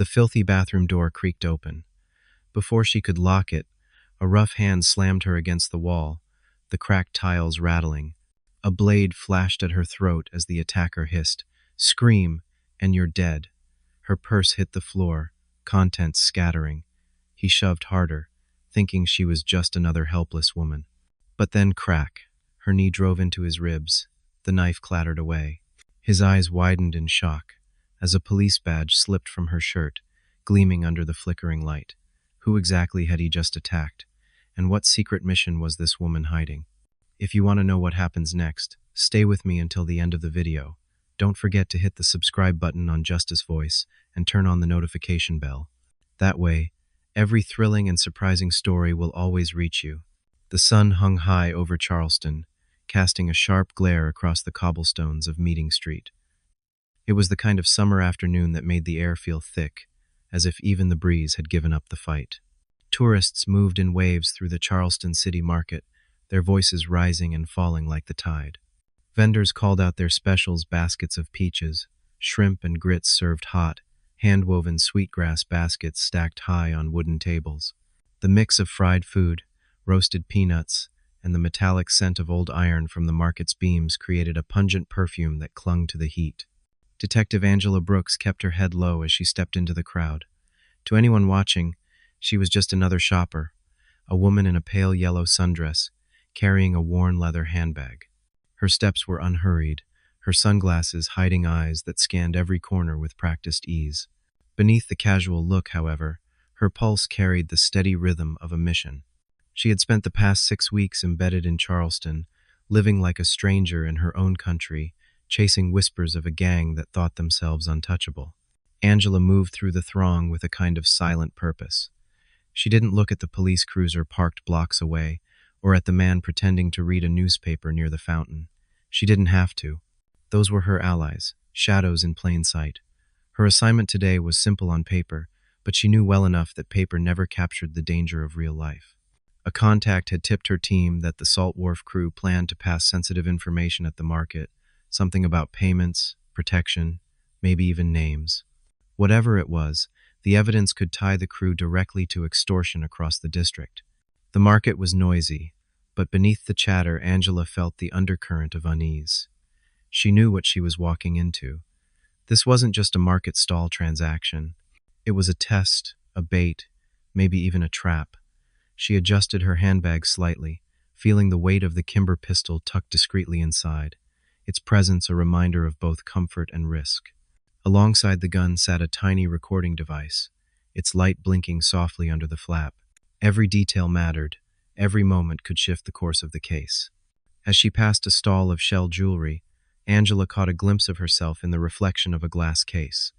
The filthy bathroom door creaked open. Before she could lock it, a rough hand slammed her against the wall, the cracked tiles rattling. A blade flashed at her throat as the attacker hissed, "Scream, and you're dead." Her purse hit the floor, contents scattering. He shoved harder, thinking she was just another helpless woman. But then crack. Her knee drove into his ribs. The knife clattered away. His eyes widened in shock as a police badge slipped from her shirt, gleaming under the flickering light. Who exactly had he just attacked? And what secret mission was this woman hiding? If you want to know what happens next, stay with me until the end of the video. Don't forget to hit the subscribe button on Justice Voice and turn on the notification bell. That way, every thrilling and surprising story will always reach you. The sun hung high over Charleston, casting a sharp glare across the cobblestones of Meeting Street. It was the kind of summer afternoon that made the air feel thick, as if even the breeze had given up the fight. Tourists moved in waves through the Charleston city market, their voices rising and falling like the tide. Vendors called out their specials, baskets of peaches, shrimp and grits served hot, hand-woven sweetgrass baskets stacked high on wooden tables. The mix of fried food, roasted peanuts, and the metallic scent of old iron from the market's beams created a pungent perfume that clung to the heat. Detective Angela Brooks kept her head low as she stepped into the crowd. To anyone watching, she was just another shopper, a woman in a pale yellow sundress, carrying a worn leather handbag. Her steps were unhurried, her sunglasses hiding eyes that scanned every corner with practiced ease. Beneath the casual look, however, her pulse carried the steady rhythm of a mission. She had spent the past 6 weeks embedded in Charleston, living like a stranger in her own country, chasing whispers of a gang that thought themselves untouchable. Angela moved through the throng with a kind of silent purpose. She didn't look at the police cruiser parked blocks away, or at the man pretending to read a newspaper near the fountain. She didn't have to. Those were her allies, shadows in plain sight. Her assignment today was simple on paper, but she knew well enough that paper never captured the danger of real life. A contact had tipped her team that the Salt Wharf crew planned to pass sensitive information at the market, something about payments, protection, maybe even names. Whatever it was, the evidence could tie the crew directly to extortion across the district. The market was noisy, but beneath the chatter, Angela felt the undercurrent of unease. She knew what she was walking into. This wasn't just a market stall transaction. It was a test, a bait, maybe even a trap. She adjusted her handbag slightly, feeling the weight of the Kimber pistol tucked discreetly inside, its presence a reminder of both comfort and risk. Alongside the gun sat a tiny recording device, its light blinking softly under the flap. Every detail mattered. Every moment could shift the course of the case. As she passed a stall of shell jewelry, Angela caught a glimpse of herself in the reflection of a glass case,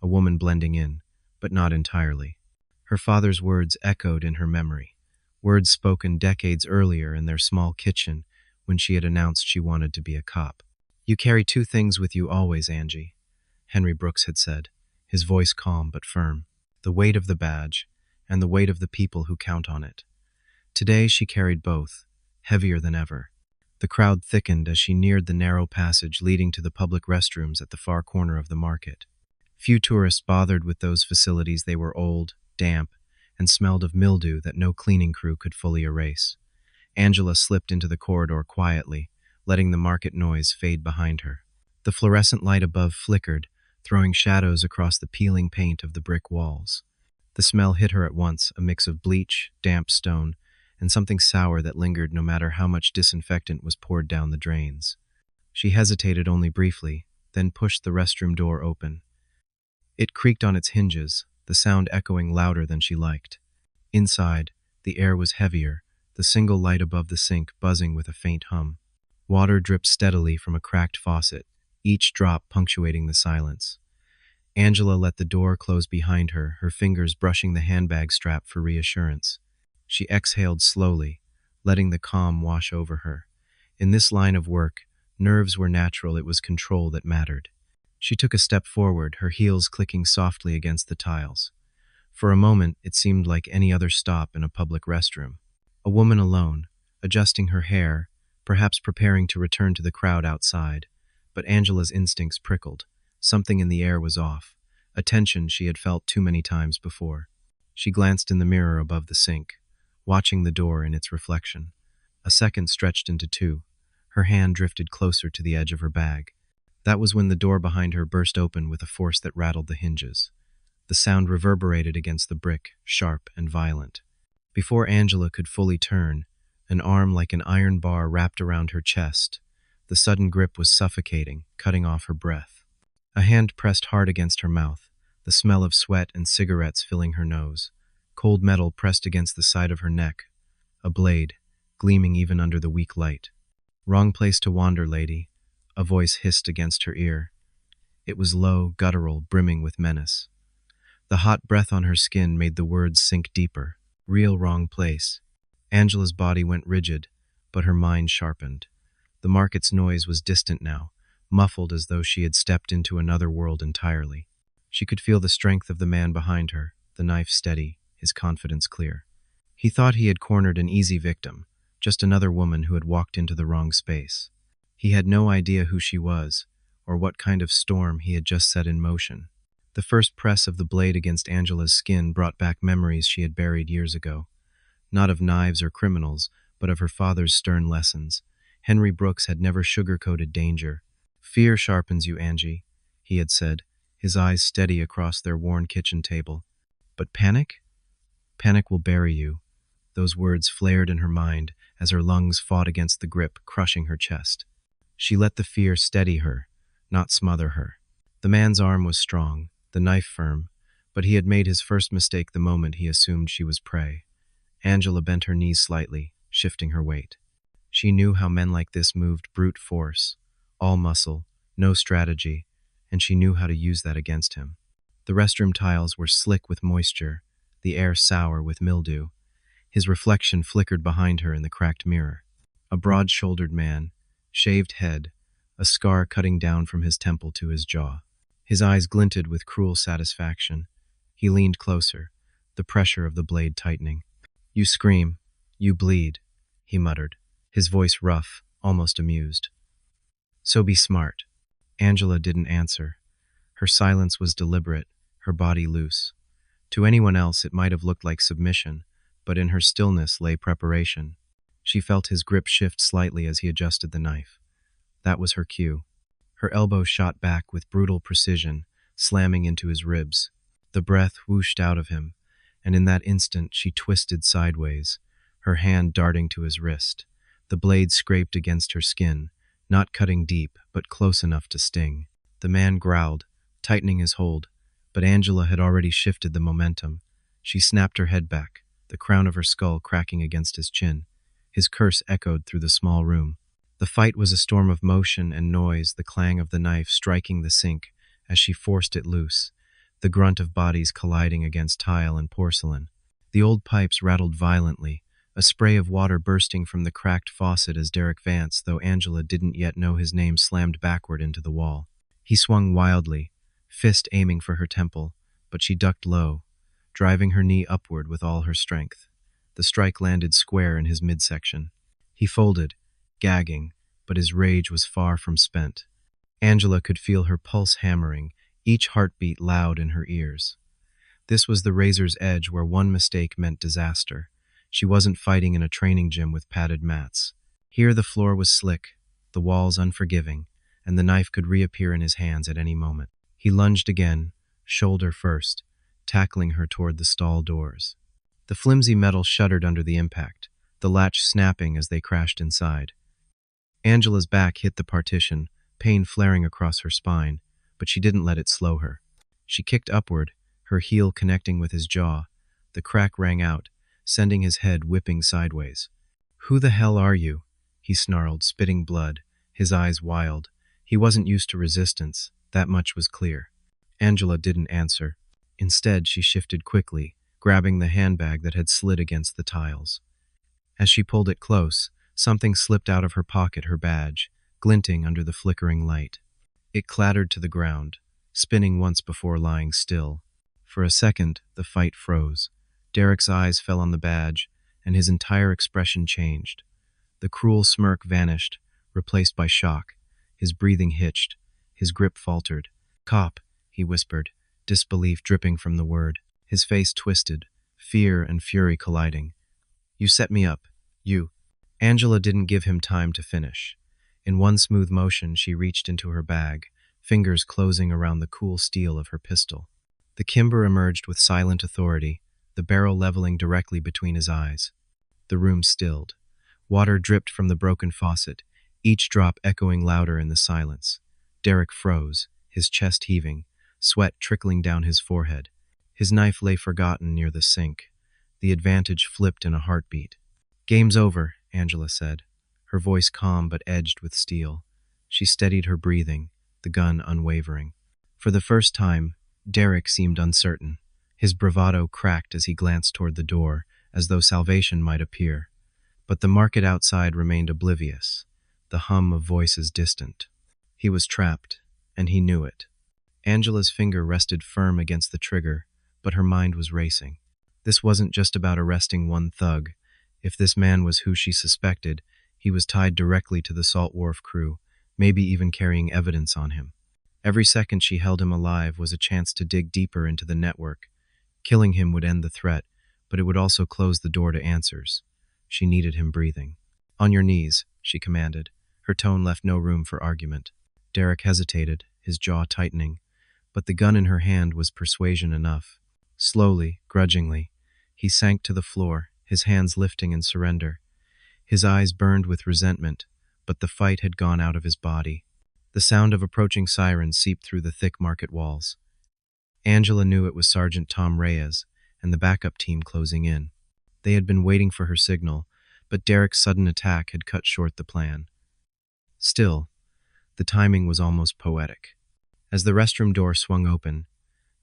a woman blending in, but not entirely. Her father's words echoed in her memory, words spoken decades earlier in their small kitchen when she had announced she wanted to be a cop. "You carry 2 things with you always, Angie," Henry Brooks had said, his voice calm but firm. "The weight of the badge, and the weight of the people who count on it." Today she carried both, heavier than ever. The crowd thickened as she neared the narrow passage leading to the public restrooms at the far corner of the market. Few tourists bothered with those facilities. They were old, damp, and smelled of mildew that no cleaning crew could fully erase. Angela slipped into the corridor quietly, letting the market noise fade behind her. The fluorescent light above flickered, throwing shadows across the peeling paint of the brick walls. The smell hit her at once, a mix of bleach, damp stone, and something sour that lingered no matter how much disinfectant was poured down the drains. She hesitated only briefly, then pushed the restroom door open. It creaked on its hinges, the sound echoing louder than she liked. Inside, the air was heavier, the single light above the sink buzzing with a faint hum. Water dripped steadily from a cracked faucet, each drop punctuating the silence. Angela let the door close behind her, her fingers brushing the handbag strap for reassurance. She exhaled slowly, letting the calm wash over her. In this line of work, nerves were natural, it was control that mattered. She took a step forward, her heels clicking softly against the tiles. For a moment, it seemed like any other stop in a public restroom. A woman alone, adjusting her hair, perhaps preparing to return to the crowd outside. But Angela's instincts prickled. Something in the air was off. a tension she had felt too many times before. She glanced in the mirror above the sink, watching the door in its reflection. A second stretched into two. Her hand drifted closer to the edge of her bag. That was when the door behind her burst open with a force that rattled the hinges. The sound reverberated against the brick, sharp and violent. Before Angela could fully turn, an arm like an iron bar wrapped around her chest. The sudden grip was suffocating, cutting off her breath. A hand pressed hard against her mouth, the smell of sweat and cigarettes filling her nose. Cold metal pressed against the side of her neck. A blade, gleaming even under the weak light. "Wrong place to wander, lady," a voice hissed against her ear. It was low, guttural, brimming with menace. The hot breath on her skin made the words sink deeper. Real wrong place. Angela's body went rigid, but her mind sharpened. The market's noise was distant now, muffled as though she had stepped into another world entirely. She could feel the strength of the man behind her, the knife steady, his confidence clear. He thought he had cornered an easy victim, just another woman who had walked into the wrong space. He had no idea who she was, or what kind of storm he had just set in motion. The first press of the blade against Angela's skin brought back memories she had buried years ago. Not of knives or criminals, but of her father's stern lessons. Henry Brooks had never sugar-coated danger. "Fear sharpens you, Angie," he had said, his eyes steady across their worn kitchen table. "But panic? Panic will bury you." Those words flared in her mind as her lungs fought against the grip, crushing her chest. She let the fear steady her, not smother her. The man's arm was strong, the knife firm, but he had made his first mistake the moment he assumed she was prey. Angela bent her knees slightly, shifting her weight. She knew how men like this moved brute force, all muscle, no strategy, and she knew how to use that against him. The restroom tiles were slick with moisture, the air sour with mildew. His reflection flickered behind her in the cracked mirror. A broad-shouldered man, shaved head, a scar cutting down from his temple to his jaw. His eyes glinted with cruel satisfaction. He leaned closer, the pressure of the blade tightening. "You scream. You bleed," he muttered, his voice rough, almost amused. "So be smart." Angela didn't answer. Her silence was deliberate, her body loose. To anyone else it might have looked like submission, but in her stillness lay preparation. She felt his grip shift slightly as he adjusted the knife. That was her cue. Her elbow shot back with brutal precision, slamming into his ribs. The breath whooshed out of him, and in that instant she twisted sideways, her hand darting to his wrist. The blade scraped against her skin, not cutting deep, but close enough to sting. The man growled, tightening his hold, but Angela had already shifted the momentum. She snapped her head back, the crown of her skull cracking against his chin. His curse echoed through the small room. The fight was a storm of motion and noise, the clang of the knife striking the sink as she forced it loose, the grunt of bodies colliding against tile and porcelain. The old pipes rattled violently, a spray of water bursting from the cracked faucet as Derek Vance, though Angela didn't yet know his name, slammed backward into the wall. He swung wildly, fist aiming for her temple, but she ducked low, driving her knee upward with all her strength. The strike landed square in his midsection. He folded, gagging, but his rage was far from spent. Angela could feel her pulse hammering, each heartbeat loud in her ears. This was the razor's edge where one mistake meant disaster. She wasn't fighting in a training gym with padded mats. Here the floor was slick, the walls unforgiving, and the knife could reappear in his hands at any moment. He lunged again, shoulder first, tackling her toward the stall doors. The flimsy metal shuddered under the impact, the latch snapping as they crashed inside. Angela's back hit the partition, pain flaring across her spine, but she didn't let it slow her. She kicked upward, her heel connecting with his jaw. The crack rang out, sending his head whipping sideways. "Who the hell are you?" he snarled, spitting blood, his eyes wild. He wasn't used to resistance, that much was clear. Angela didn't answer. Instead, she shifted quickly, grabbing the handbag that had slid against the tiles. As she pulled it close, something slipped out of her pocket, her badge, glinting under the flickering light. It clattered to the ground, spinning once before lying still. For a second, the fight froze. Derek's eyes fell on the badge, and his entire expression changed. The cruel smirk vanished, replaced by shock. His breathing hitched, his grip faltered. "Cop," he whispered, disbelief dripping from the word. His face twisted, fear and fury colliding. You set me up. You. Angela didn't give him time to finish. In one smooth motion, she reached into her bag, fingers closing around the cool steel of her pistol. The Kimber emerged with silent authority, the barrel leveling directly between his eyes. The room stilled. Water dripped from the broken faucet, each drop echoing louder in the silence. Derek froze, his chest heaving, sweat trickling down his forehead. His knife lay forgotten near the sink. The advantage flipped in a heartbeat. "Game's over," Angela said, her voice calm but edged with steel. She steadied her breathing, the gun unwavering. For the first time, Derek seemed uncertain. His bravado cracked as he glanced toward the door, as though salvation might appear. But the market outside remained oblivious, the hum of voices distant. He was trapped, and he knew it. Angela's finger rested firm against the trigger, but her mind was racing. This wasn't just about arresting one thug. If this man was who she suspected, he was tied directly to the Salt Wharf crew, maybe even carrying evidence on him. Every second she held him alive was a chance to dig deeper into the network. Killing him would end the threat, but it would also close the door to answers. She needed him breathing. "On your knees," she commanded. Her tone left no room for argument. Derek hesitated, his jaw tightening, but the gun in her hand was persuasion enough. Slowly, grudgingly, he sank to the floor, his hands lifting in surrender. His eyes burned with resentment, but the fight had gone out of his body. The sound of approaching sirens seeped through the thick market walls. Angela knew it was Sergeant Tom Reyes and the backup team closing in. They had been waiting for her signal, but Derek's sudden attack had cut short the plan. Still, the timing was almost poetic. As the restroom door swung open,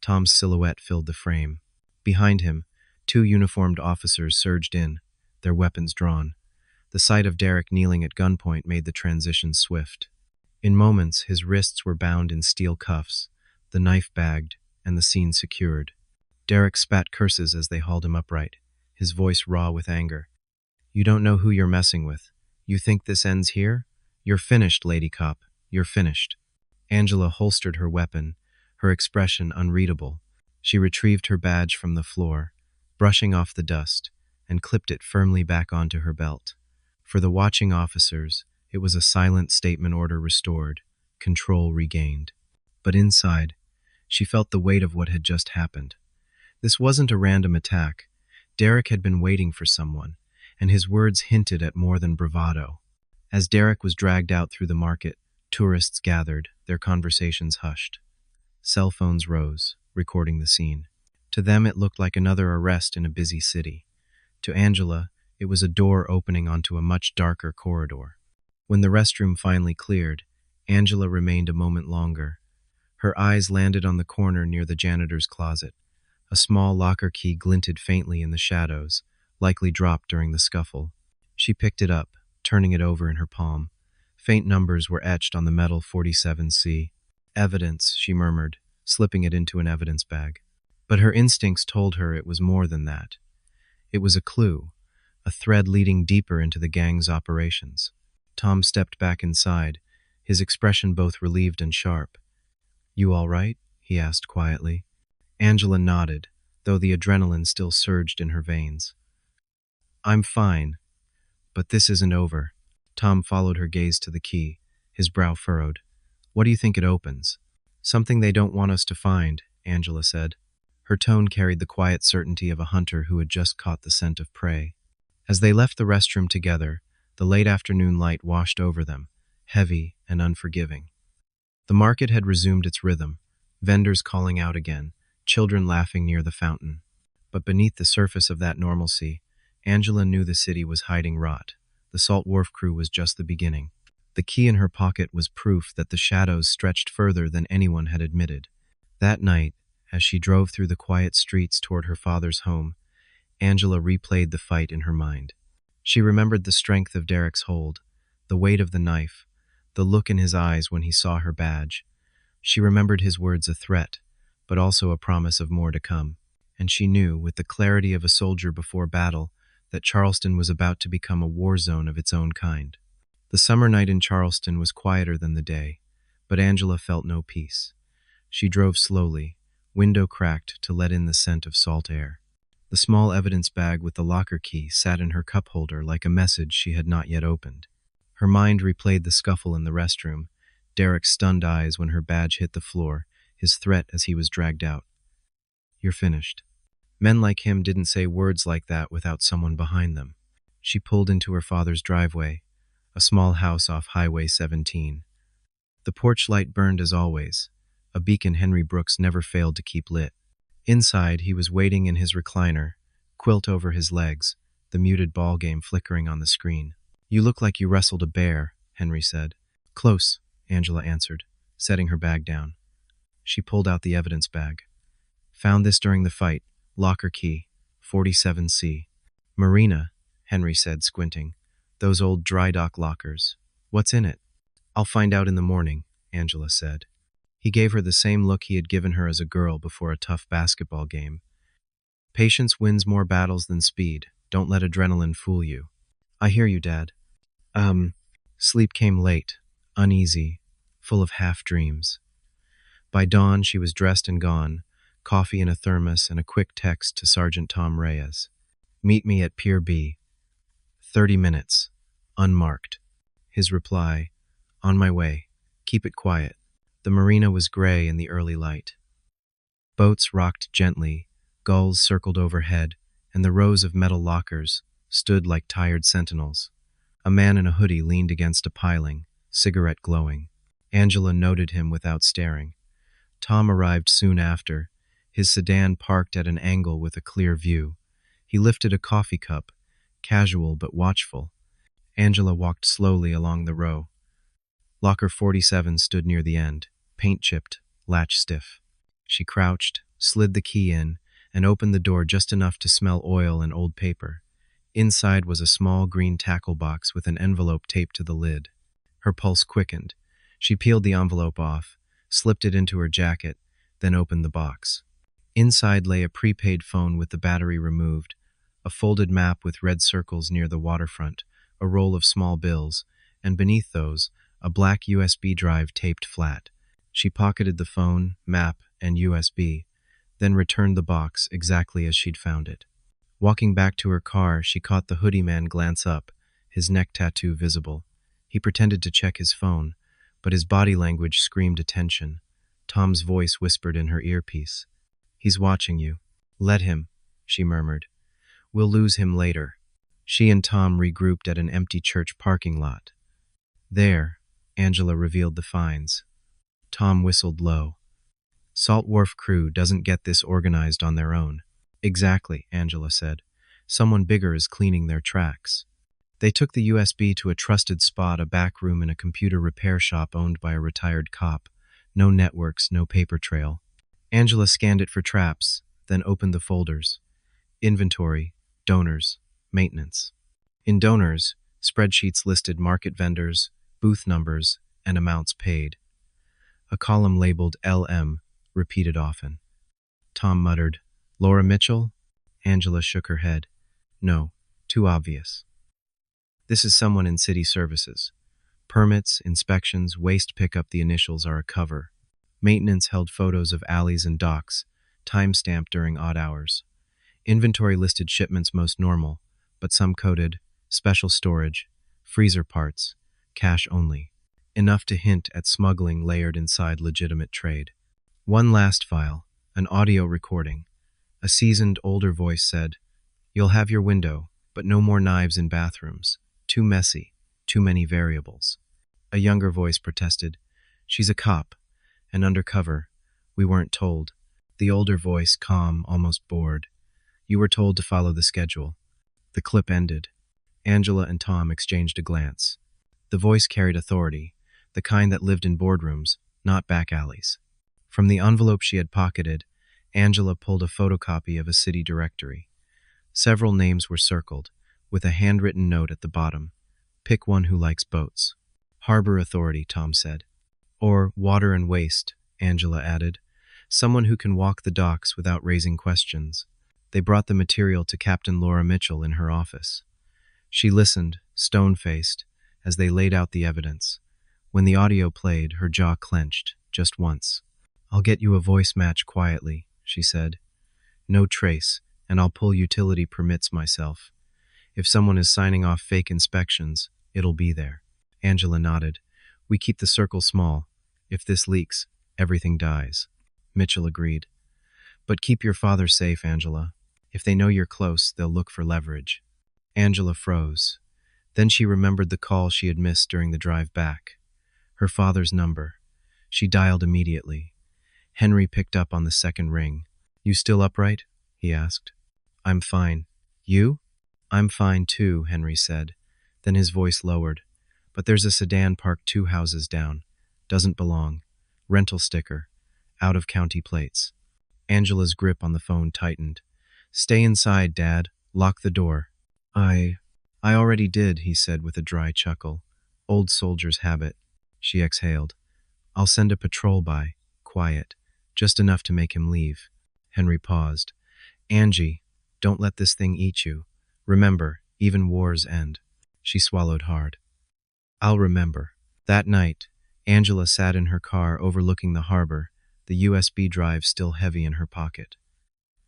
Tom's silhouette filled the frame. Behind him, two uniformed officers surged in, their weapons drawn. The sight of Derek kneeling at gunpoint made the transition swift. In moments, his wrists were bound in steel cuffs, the knife bagged, and the scene secured. Derek spat curses as they hauled him upright, his voice raw with anger. "You don't know who you're messing with. You think this ends here? You're finished, lady cop. You're finished." Angela holstered her weapon, her expression unreadable. She retrieved her badge from the floor, brushing off the dust, and clipped it firmly back onto her belt. For the watching officers, it was a silent statement order restored, control regained. But inside, she felt the weight of what had just happened. This wasn't a random attack. Derek had been waiting for someone, and his words hinted at more than bravado. As Derek was dragged out through the market, tourists gathered, their conversations hushed. Cell phones rose, recording the scene. To them it looked like another arrest in a busy city. To Angela, it was a door opening onto a much darker corridor. When the restroom finally cleared, Angela remained a moment longer. Her eyes landed on the corner near the janitor's closet. A small locker key glinted faintly in the shadows, likely dropped during the scuffle. She picked it up, turning it over in her palm. Faint numbers were etched on the metal 47C. "Evidence," she murmured, slipping it into an evidence bag. But her instincts told her it was more than that. It was a clue, a thread leading deeper into the gang's operations. Tom stepped back inside, his expression both relieved and sharp. "You all right?" he asked quietly. Angela nodded, though the adrenaline still surged in her veins. "I'm fine, but this isn't over." Tom followed her gaze to the key, his brow furrowed. "What do you think it opens?" "Something they don't want us to find," Angela said. Her tone carried the quiet certainty of a hunter who had just caught the scent of prey. As they left the restroom together, the late afternoon light washed over them, heavy and unforgiving. The market had resumed its rhythm, vendors calling out again, children laughing near the fountain. But beneath the surface of that normalcy, Angela knew the city was hiding rot. The Salt Wharf crew was just the beginning. The key in her pocket was proof that the shadows stretched further than anyone had admitted. That night, as she drove through the quiet streets toward her father's home, Angela replayed the fight in her mind. She remembered the strength of Derek's hold, the weight of the knife, the look in his eyes when he saw her badge. She remembered his words a threat, but also a promise of more to come. And she knew, with the clarity of a soldier before battle, that Charleston was about to become a war zone of its own kind. The summer night in Charleston was quieter than the day, but Angela felt no peace. She drove slowly, window cracked to let in the scent of salt air. The small evidence bag with the locker key sat in her cup holder like a message she had not yet opened. Her mind replayed the scuffle in the restroom, Derek's stunned eyes when her badge hit the floor, his threat as he was dragged out. "You're finished." Men like him didn't say words like that without someone behind them. She pulled into her father's driveway, a small house off Highway 17. The porch light burned as always, a beacon Henry Brooks never failed to keep lit. Inside, he was waiting in his recliner, quilt over his legs, the muted ball game flickering on the screen. "You look like you wrestled a bear," Henry said. "Close," Angela answered, setting her bag down. She pulled out the evidence bag. "Found this during the fight. Locker key, 47C. "Marina," Henry said, squinting. "Those old dry dock lockers. What's in it?" "I'll find out in the morning," Angela said. He gave her the same look he had given her as a girl before a tough basketball game. "Patience wins more battles than speed. Don't let adrenaline fool you." "I hear you, Dad." Sleep came late, uneasy, full of half-dreams. By dawn, she was dressed and gone, coffee in a thermos and a quick text to Sergeant Tom Reyes. "Meet me at Pier B. 30 minutes. Unmarked." His reply, "On my way. Keep it quiet." The marina was gray in the early light. Boats rocked gently, gulls circled overhead, and the rows of metal lockers stood like tired sentinels. A man in a hoodie leaned against a piling, cigarette glowing. Angela noted him without staring. Tom arrived soon after, his sedan parked at an angle with a clear view. He lifted a coffee cup, casual but watchful. Angela walked slowly along the row. Locker 47 stood near the end, paint-chipped, latch stiff. She crouched, slid the key in, and opened the door just enough to smell oil and old paper. Inside was a small green tackle box with an envelope taped to the lid. Her pulse quickened. She peeled the envelope off, slipped it into her jacket, then opened the box. Inside lay a prepaid phone with the battery removed, a folded map with red circles near the waterfront, a roll of small bills, and beneath those, a black USB drive taped flat. She pocketed the phone, map, and USB, then returned the box exactly as she'd found it. Walking back to her car, she caught the hoodie man glance up, his neck tattoo visible. He pretended to check his phone, but his body language screamed attention. Tom's voice whispered in her earpiece. "He's watching you." "Let him," she murmured. "We'll lose him later." She and Tom regrouped at an empty church parking lot. There, Angela revealed the finds. Tom whistled low. "Salt Wharf crew doesn't get this organized on their own." "Exactly," Angela said. "Someone bigger is cleaning their tracks." They took the USB to a trusted spot, a back room in a computer repair shop owned by a retired cop. No networks, no paper trail. Angela scanned it for traps, then opened the folders. Inventory, donors, maintenance. In donors, spreadsheets listed market vendors, booth numbers, and amounts paid. A column labeled LM, repeated often. Tom muttered, "Laura Mitchell?" Angela shook her head. "No, too obvious." "This is someone in city services. Permits, inspections, waste pickup, the initials are a cover. Maintenance held photos of alleys and docks, time-stamped during odd hours. Inventory listed shipments most normal, but some coded, special storage, freezer parts, cash only. Enough to hint at smuggling layered inside legitimate trade. One last file, an audio recording. A seasoned, older voice said, "You'll have your window, but no more knives in bathrooms. Too messy, too many variables." A younger voice protested, "She's a cop, and undercover. We weren't told." The older voice, calm, almost bored, "You were told to follow the schedule." The clip ended. Angela and Tom exchanged a glance. The voice carried authority, the kind that lived in boardrooms, not back alleys. From the envelope she had pocketed, Angela pulled a photocopy of a city directory. Several names were circled, with a handwritten note at the bottom. "Pick one who likes boats." "Harbor Authority," Tom said. "Or Water and Waste," Angela added. "Someone who can walk the docks without raising questions." They brought the material to Captain Laura Mitchell in her office. She listened, stone-faced, as they laid out the evidence. When the audio played, her jaw clenched, just once. I'll get you a voice match quietly, she said. No trace, and I'll pull utility permits myself. If someone is signing off fake inspections, it'll be there. Angela nodded. We keep the circle small. If this leaks, everything dies. Mitchell agreed. But keep your father safe, Angela. If they know you're close, they'll look for leverage. Angela froze. Then she remembered the call she had missed during the drive back. Her father's number. She dialed immediately. Henry picked up on the second ring. You still upright? He asked. I'm fine. You? I'm fine too, Henry said. Then his voice lowered. But there's a sedan parked 2 houses down. Doesn't belong. Rental sticker. Out of county plates. Angela's grip on the phone tightened. Stay inside, Dad. Lock the door. I already did, he said with a dry chuckle. Old soldier's habit. She exhaled. I'll send a patrol by. Quiet. Just enough to make him leave. Henry paused. Angie, don't let this thing eat you. Remember, even wars end. She swallowed hard. I'll remember. That night, Angela sat in her car overlooking the harbor, the USB drive still heavy in her pocket.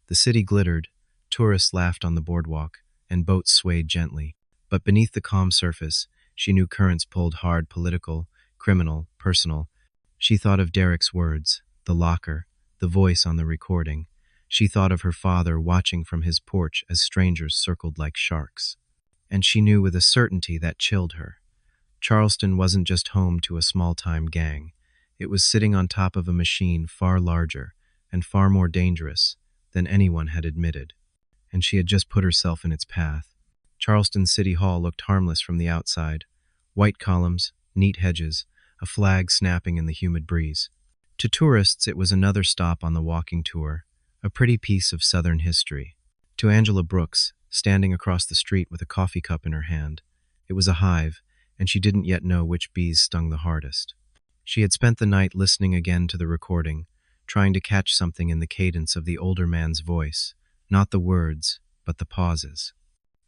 The city glittered, tourists laughed on the boardwalk, and boats swayed gently. But beneath the calm surface, she knew currents pulled hard, political, criminal, personal. She thought of Derek's words, the locker, the voice on the recording. She thought of her father watching from his porch as strangers circled like sharks. And she knew with a certainty that chilled her. Charleston wasn't just home to a small-time gang. It was sitting on top of a machine far larger and far more dangerous than anyone had admitted. And she had just put herself in its path. Charleston City Hall looked harmless from the outside. White columns, neat hedges, a flag snapping in the humid breeze. To tourists, it was another stop on the walking tour, a pretty piece of Southern history. To Angela Brooks, standing across the street with a coffee cup in her hand, it was a hive, and she didn't yet know which bees stung the hardest. She had spent the night listening again to the recording, trying to catch something in the cadence of the older man's voice, not the words, but the pauses.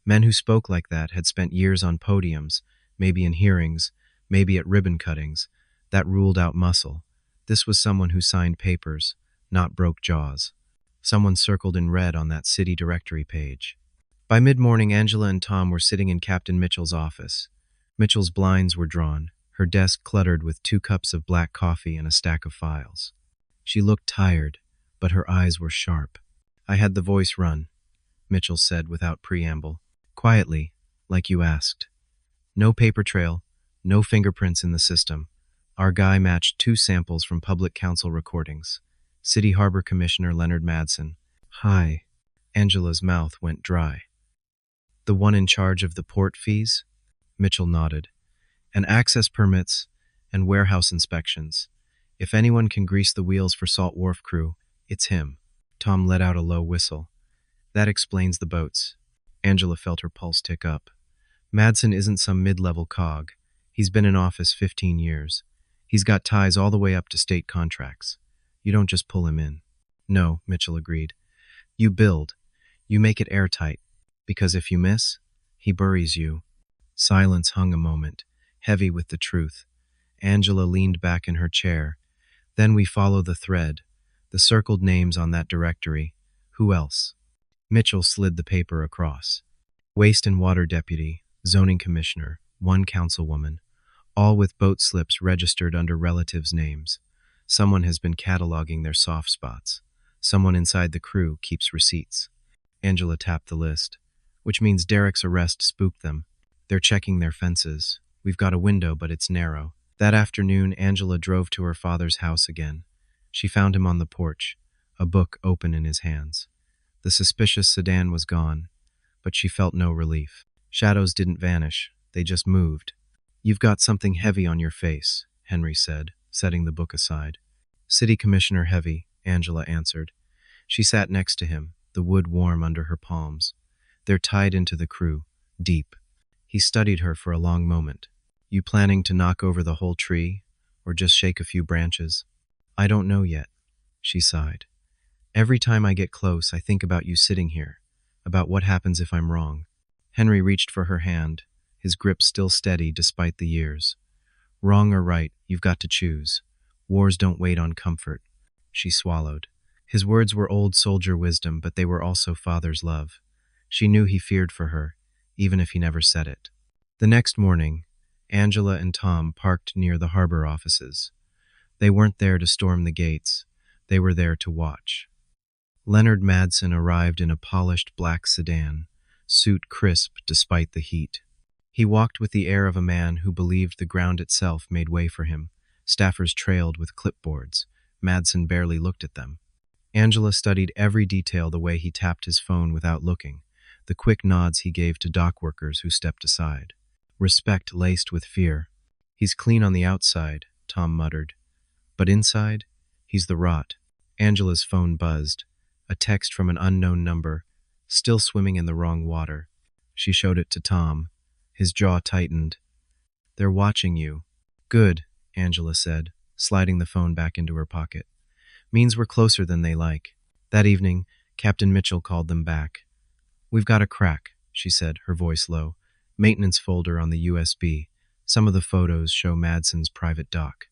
Men who spoke like that had spent years on podiums, maybe in hearings, maybe at ribbon cuttings. That ruled out muscle. This was someone who signed papers, not broke jaws. Someone circled in red on that city directory page. By mid-morning, Angela and Tom were sitting in Captain Mitchell's office. Mitchell's blinds were drawn, her desk cluttered with 2 cups of black coffee and a stack of files. She looked tired, but her eyes were sharp. I had the voice run, Mitchell said without preamble. Quietly, like you asked. No paper trail, no fingerprints in the system. Our guy matched 2 samples from public council recordings. City Harbor Commissioner Leonard Madsen. Hi. Angela's mouth went dry. The one in charge of the port fees? Mitchell nodded. And access permits and warehouse inspections. If anyone can grease the wheels for Salt Wharf crew, it's him. Tom let out a low whistle. That explains the boats. Angela felt her pulse tick up. Madsen isn't some mid-level cog. He's been in office 15 years. He's got ties all the way up to state contracts. You don't just pull him in. No, Mitchell agreed. You build. You make it airtight. Because if you miss, he buries you. Silence hung a moment, heavy with the truth. Angela leaned back in her chair. Then we follow the thread. The circled names on that directory. Who else? Mitchell slid the paper across. Waste and Water Deputy, Zoning Commissioner, 1 councilwoman, all with boat slips registered under relatives' names. Someone has been cataloging their soft spots. Someone inside the crew keeps receipts. Angela tapped the list. Which means Derek's arrest spooked them. They're checking their fences. We've got a window, but it's narrow. That afternoon, Angela drove to her father's house again. She found him on the porch, a book open in his hands. The suspicious sedan was gone, but she felt no relief. Shadows didn't vanish, they just moved. You've got something heavy on your face, Henry said, setting the book aside. City Commissioner Heavy, Angela answered. She sat next to him, the wood warm under her palms. They're tied into the crew, deep. He studied her for a long moment. You planning to knock over the whole tree, or just shake a few branches? I don't know yet, she sighed. Every time I get close, I think about you sitting here, about what happens if I'm wrong. Henry reached for her hand, his grip still steady despite the years. Wrong or right, you've got to choose. Wars don't wait on comfort. she swallowed. His words were old soldier wisdom, but they were also father's love. She knew he feared for her, even if he never said it. The next morning, Angela and Tom parked near the harbor offices. They weren't there to storm the gates. They were there to watch. Leonard Madsen arrived in a polished black sedan, suit crisp despite the heat. He walked with the air of a man who believed the ground itself made way for him. Staffers trailed with clipboards. Madsen barely looked at them. Angela studied every detail, the way he tapped his phone without looking, the quick nods he gave to dock workers who stepped aside. Respect laced with fear. He's clean on the outside, Tom muttered. But inside, he's the rot. Angela's phone buzzed. A text from an unknown number, still swimming in the wrong water. She showed it to Tom. His jaw tightened. "They're watching you." "Good," Angela said, sliding the phone back into her pocket. "Means we're closer than they like." That evening, Captain Mitchell called them back. "We've got a crack," she said, her voice low. "Maintenance folder on the USB. Some of the photos show Madsen's private dock.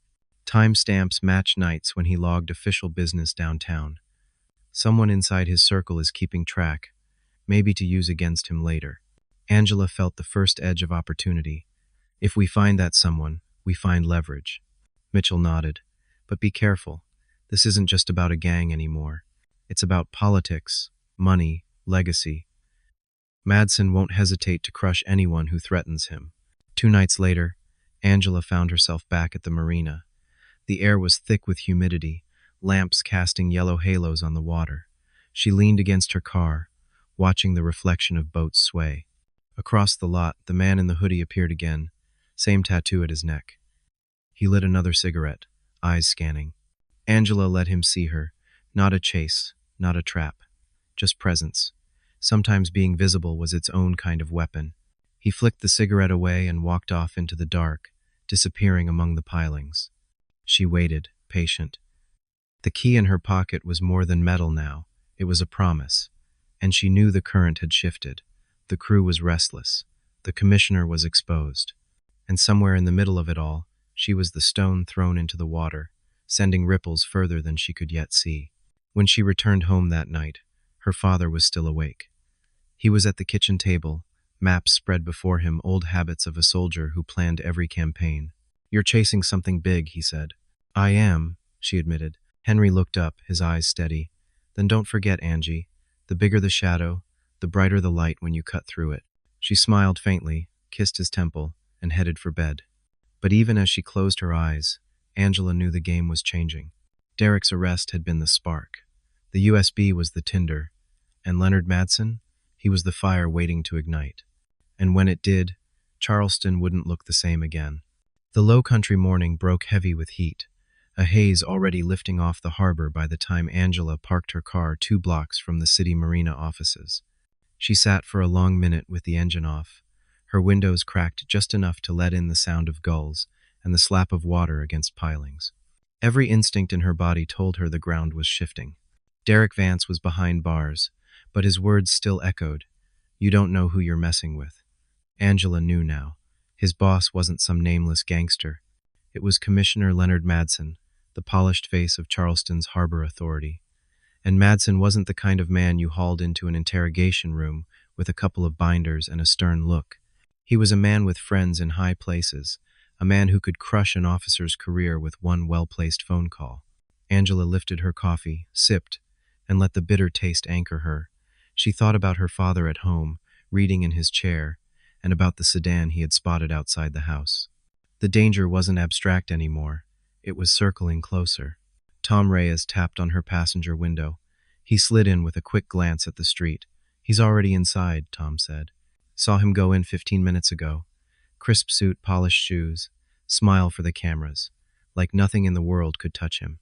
Timestamps match nights when he logged official business downtown. Someone inside his circle is keeping track, maybe to use against him later." Angela felt the first edge of opportunity. "If we find that someone, we find leverage." Mitchell nodded. "But be careful. This isn't just about a gang anymore. It's about politics, money, legacy. Madsen won't hesitate to crush anyone who threatens him." 2 nights later, Angela found herself back at the marina. The air was thick with humidity, lamps casting yellow halos on the water. She leaned against her car, watching the reflection of boats sway. Across the lot, the man in the hoodie appeared again, same tattoo at his neck. He lit another cigarette, eyes scanning. Angela let him see her. Not a chase, not a trap, just presence. Sometimes being visible was its own kind of weapon. He flicked the cigarette away and walked off into the dark, disappearing among the pilings. She waited, patient. The key in her pocket was more than metal now. It was a promise. And she knew the current had shifted. The crew was restless. The commissioner was exposed. And somewhere in the middle of it all, she was the stone thrown into the water, sending ripples further than she could yet see. When she returned home that night, her father was still awake. He was at the kitchen table, maps spread before him, old habits of a soldier who planned every campaign. "You're chasing something big," he said. "I am," she admitted. Henry looked up, his eyes steady. "Then don't forget, Angie. The bigger the shadow, the brighter the light when you cut through it." She smiled faintly, kissed his temple, and headed for bed. But even as she closed her eyes, Angela knew the game was changing. Derek's arrest had been the spark. The USB was the tinder. And Leonard Madsen? He was the fire waiting to ignite. And when it did, Charleston wouldn't look the same again. The low-country morning broke heavy with heat, a haze already lifting off the harbor by the time Angela parked her car 2 blocks from the city marina offices. She sat for a long minute with the engine off, her windows cracked just enough to let in the sound of gulls and the slap of water against pilings. Every instinct in her body told her the ground was shifting. Derek Vance was behind bars, but his words still echoed. "You don't know who you're messing with." Angela knew now. His boss wasn't some nameless gangster. It was Commissioner Leonard Madsen, the polished face of Charleston's harbor authority. And Madsen wasn't the kind of man you hauled into an interrogation room with a couple of binders and a stern look. He was a man with friends in high places, a man who could crush an officer's career with one well-placed phone call. Angela lifted her coffee, sipped, and let the bitter taste anchor her. She thought about her father at home, reading in his chair, and about the sedan he had spotted outside the house. The danger wasn't abstract anymore. It was circling closer. Tom Reyes tapped on her passenger window. He slid in with a quick glance at the street. "He's already inside," Tom said. "Saw him go in 15 minutes ago. Crisp suit, polished shoes, smile for the cameras, like nothing in the world could touch him."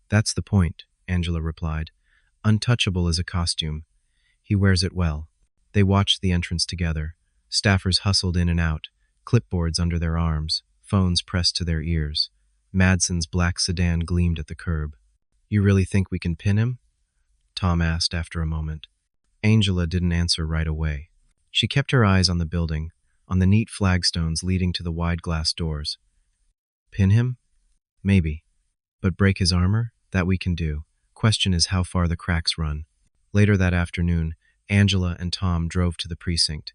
"That's the point," Angela replied. "Untouchable as a costume. He wears it well." They watched the entrance together. Staffers hustled in and out, clipboards under their arms, phones pressed to their ears. Madsen's black sedan gleamed at the curb. "You really think we can pin him?" Tom asked after a moment. Angela didn't answer right away. She kept her eyes on the building, on the neat flagstones leading to the wide glass doors. "Pin him? Maybe. But break his armor? That we can do. Question is how far the cracks run. Later that afternoon, Angela and Tom drove to the precinct.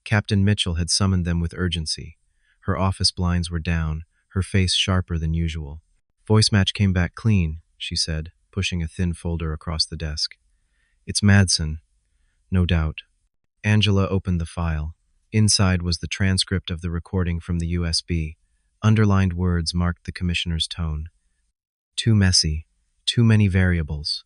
Captain Mitchell had summoned them with urgency. Her office blinds were down, her face sharper than usual. Voice match came back clean, she said, pushing a thin folder across the desk. It's Madsen. No doubt. Angela opened the file. Inside was the transcript of the recording from the USB. Underlined words marked the commissioner's tone. Too messy. Too many variables.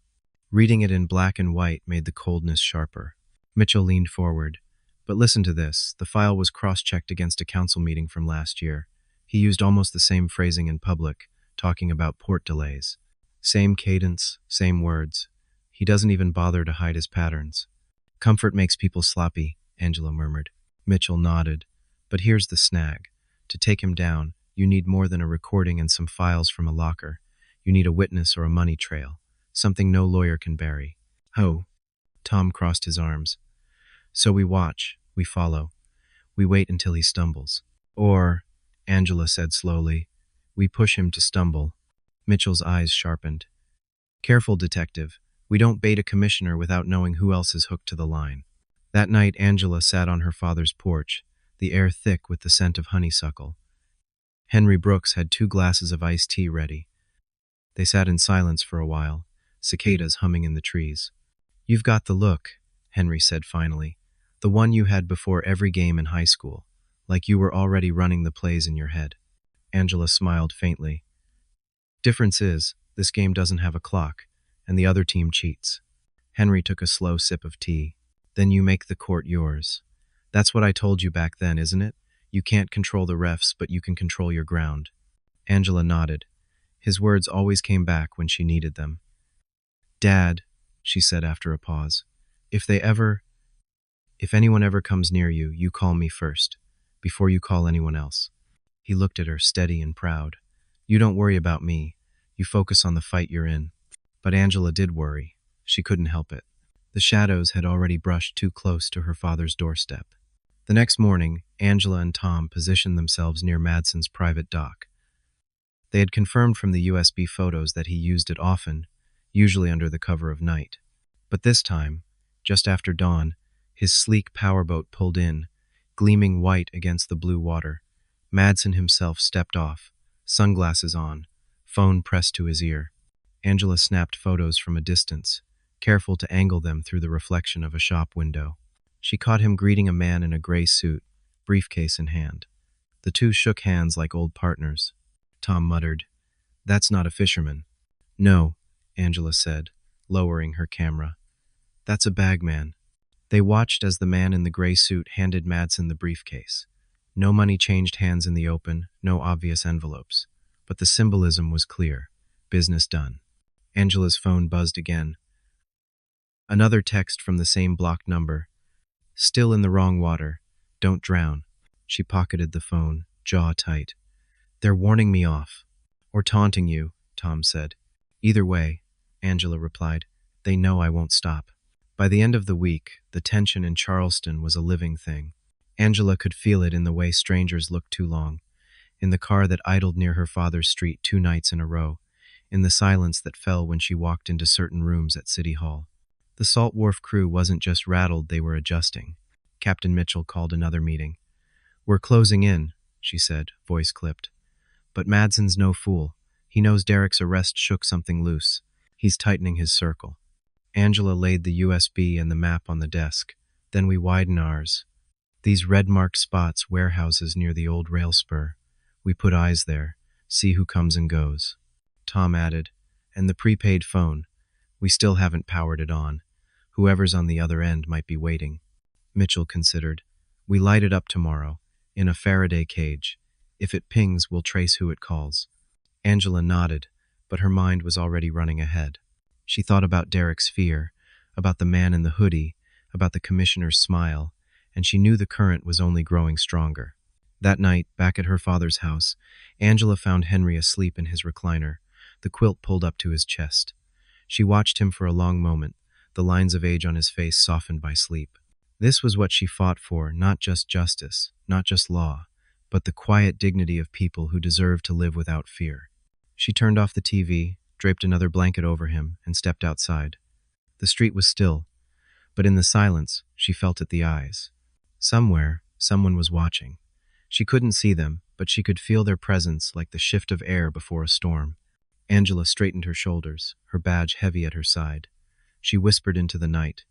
Reading it in black and white made the coldness sharper. Mitchell leaned forward. But listen to this. The file was cross-checked against a council meeting from last year. He used almost the same phrasing in public, talking about port delays. Same cadence, same words. He doesn't even bother to hide his patterns. Comfort makes people sloppy, Angela murmured. Mitchell nodded. But here's the snag. To take him down, you need more than a recording and some files from a locker. You need a witness or a money trail. Something no lawyer can bury. Oh. Tom crossed his arms. So we watch, we follow. We wait until he stumbles. Or, Angela said slowly, we push him to stumble. Mitchell's eyes sharpened. Careful, detective. We don't bait a commissioner without knowing who else is hooked to the line. That night, Angela sat on her father's porch, the air thick with the scent of honeysuckle. Henry Brooks had 2 glasses of iced tea ready. They sat in silence for a while, cicadas humming in the trees. You've got the look, Henry said finally. The one you had before every game in high school, like you were already running the plays in your head. Angela smiled faintly. Difference is, this game doesn't have a clock, and the other team cheats. Henry took a slow sip of tea. Then you make the court yours. That's what I told you back then, isn't it? You can't control the refs, but you can control your ground. Angela nodded. His words always came back when she needed them. Dad, she said after a pause, if anyone ever comes near you, you call me first, before you call anyone else. He looked at her, steady and proud. You don't worry about me. You focus on the fight you're in. But Angela did worry. She couldn't help it. The shadows had already brushed too close to her father's doorstep. The next morning, Angela and Tom positioned themselves near Madsen's private dock. They had confirmed from the USB photos that he used it often, usually under the cover of night. But this time, just after dawn, his sleek powerboat pulled in, gleaming white against the blue water. Madsen himself stepped off, sunglasses on, phone pressed to his ear. Angela snapped photos from a distance, careful to angle them through the reflection of a shop window. She caught him greeting a man in a gray suit, briefcase in hand. The two shook hands like old partners. Tom muttered, "That's not a fisherman." "No," Angela said, lowering her camera. "That's a bagman." They watched as the man in the gray suit handed Madsen the briefcase. No money changed hands in the open, no obvious envelopes. But the symbolism was clear. Business done. Angela's phone buzzed again. Another text from the same blocked number. "Still in the wrong water. Don't drown." She pocketed the phone, jaw tight. "They're warning me off." "Or taunting you," Tom said. "Either way," Angela replied, "they know I won't stop." By the end of the week, the tension in Charleston was a living thing. Angela could feel it in the way strangers looked too long, in the car that idled near her father's street 2 nights in a row, in the silence that fell when she walked into certain rooms at City Hall. The Salt Wharf crew wasn't just rattled, they were adjusting. Captain Mitchell called another meeting. "We're closing in," she said, voice clipped. "But Madsen's no fool. He knows Derek's arrest shook something loose. He's tightening his circle." Angela laid the USB and the map on the desk. "Then we widen ours. These red-marked spots, warehouses near the old rail spur. We put eyes there, see who comes and goes." Tom added, "And the prepaid phone. We still haven't powered it on. Whoever's on the other end might be waiting." Mitchell considered. "We light it up tomorrow, in a Faraday cage. If it pings, we'll trace who it calls." Angela nodded, but her mind was already running ahead. She thought about Derek's fear, about the man in the hoodie, about the commissioner's smile, and she knew the current was only growing stronger. That night, back at her father's house, Angela found Henry asleep in his recliner, the quilt pulled up to his chest. She watched him for a long moment, the lines of age on his face softened by sleep. This was what she fought for, not just justice, not just law, but the quiet dignity of people who deserve to live without fear. She turned off the TV, draped another blanket over him, and stepped outside. The street was still, but in the silence, she felt it the eyes. Somewhere, someone was watching. She couldn't see them, but she could feel their presence like the shift of air before a storm. Angela straightened her shoulders, her badge heavy at her side. She whispered into the night,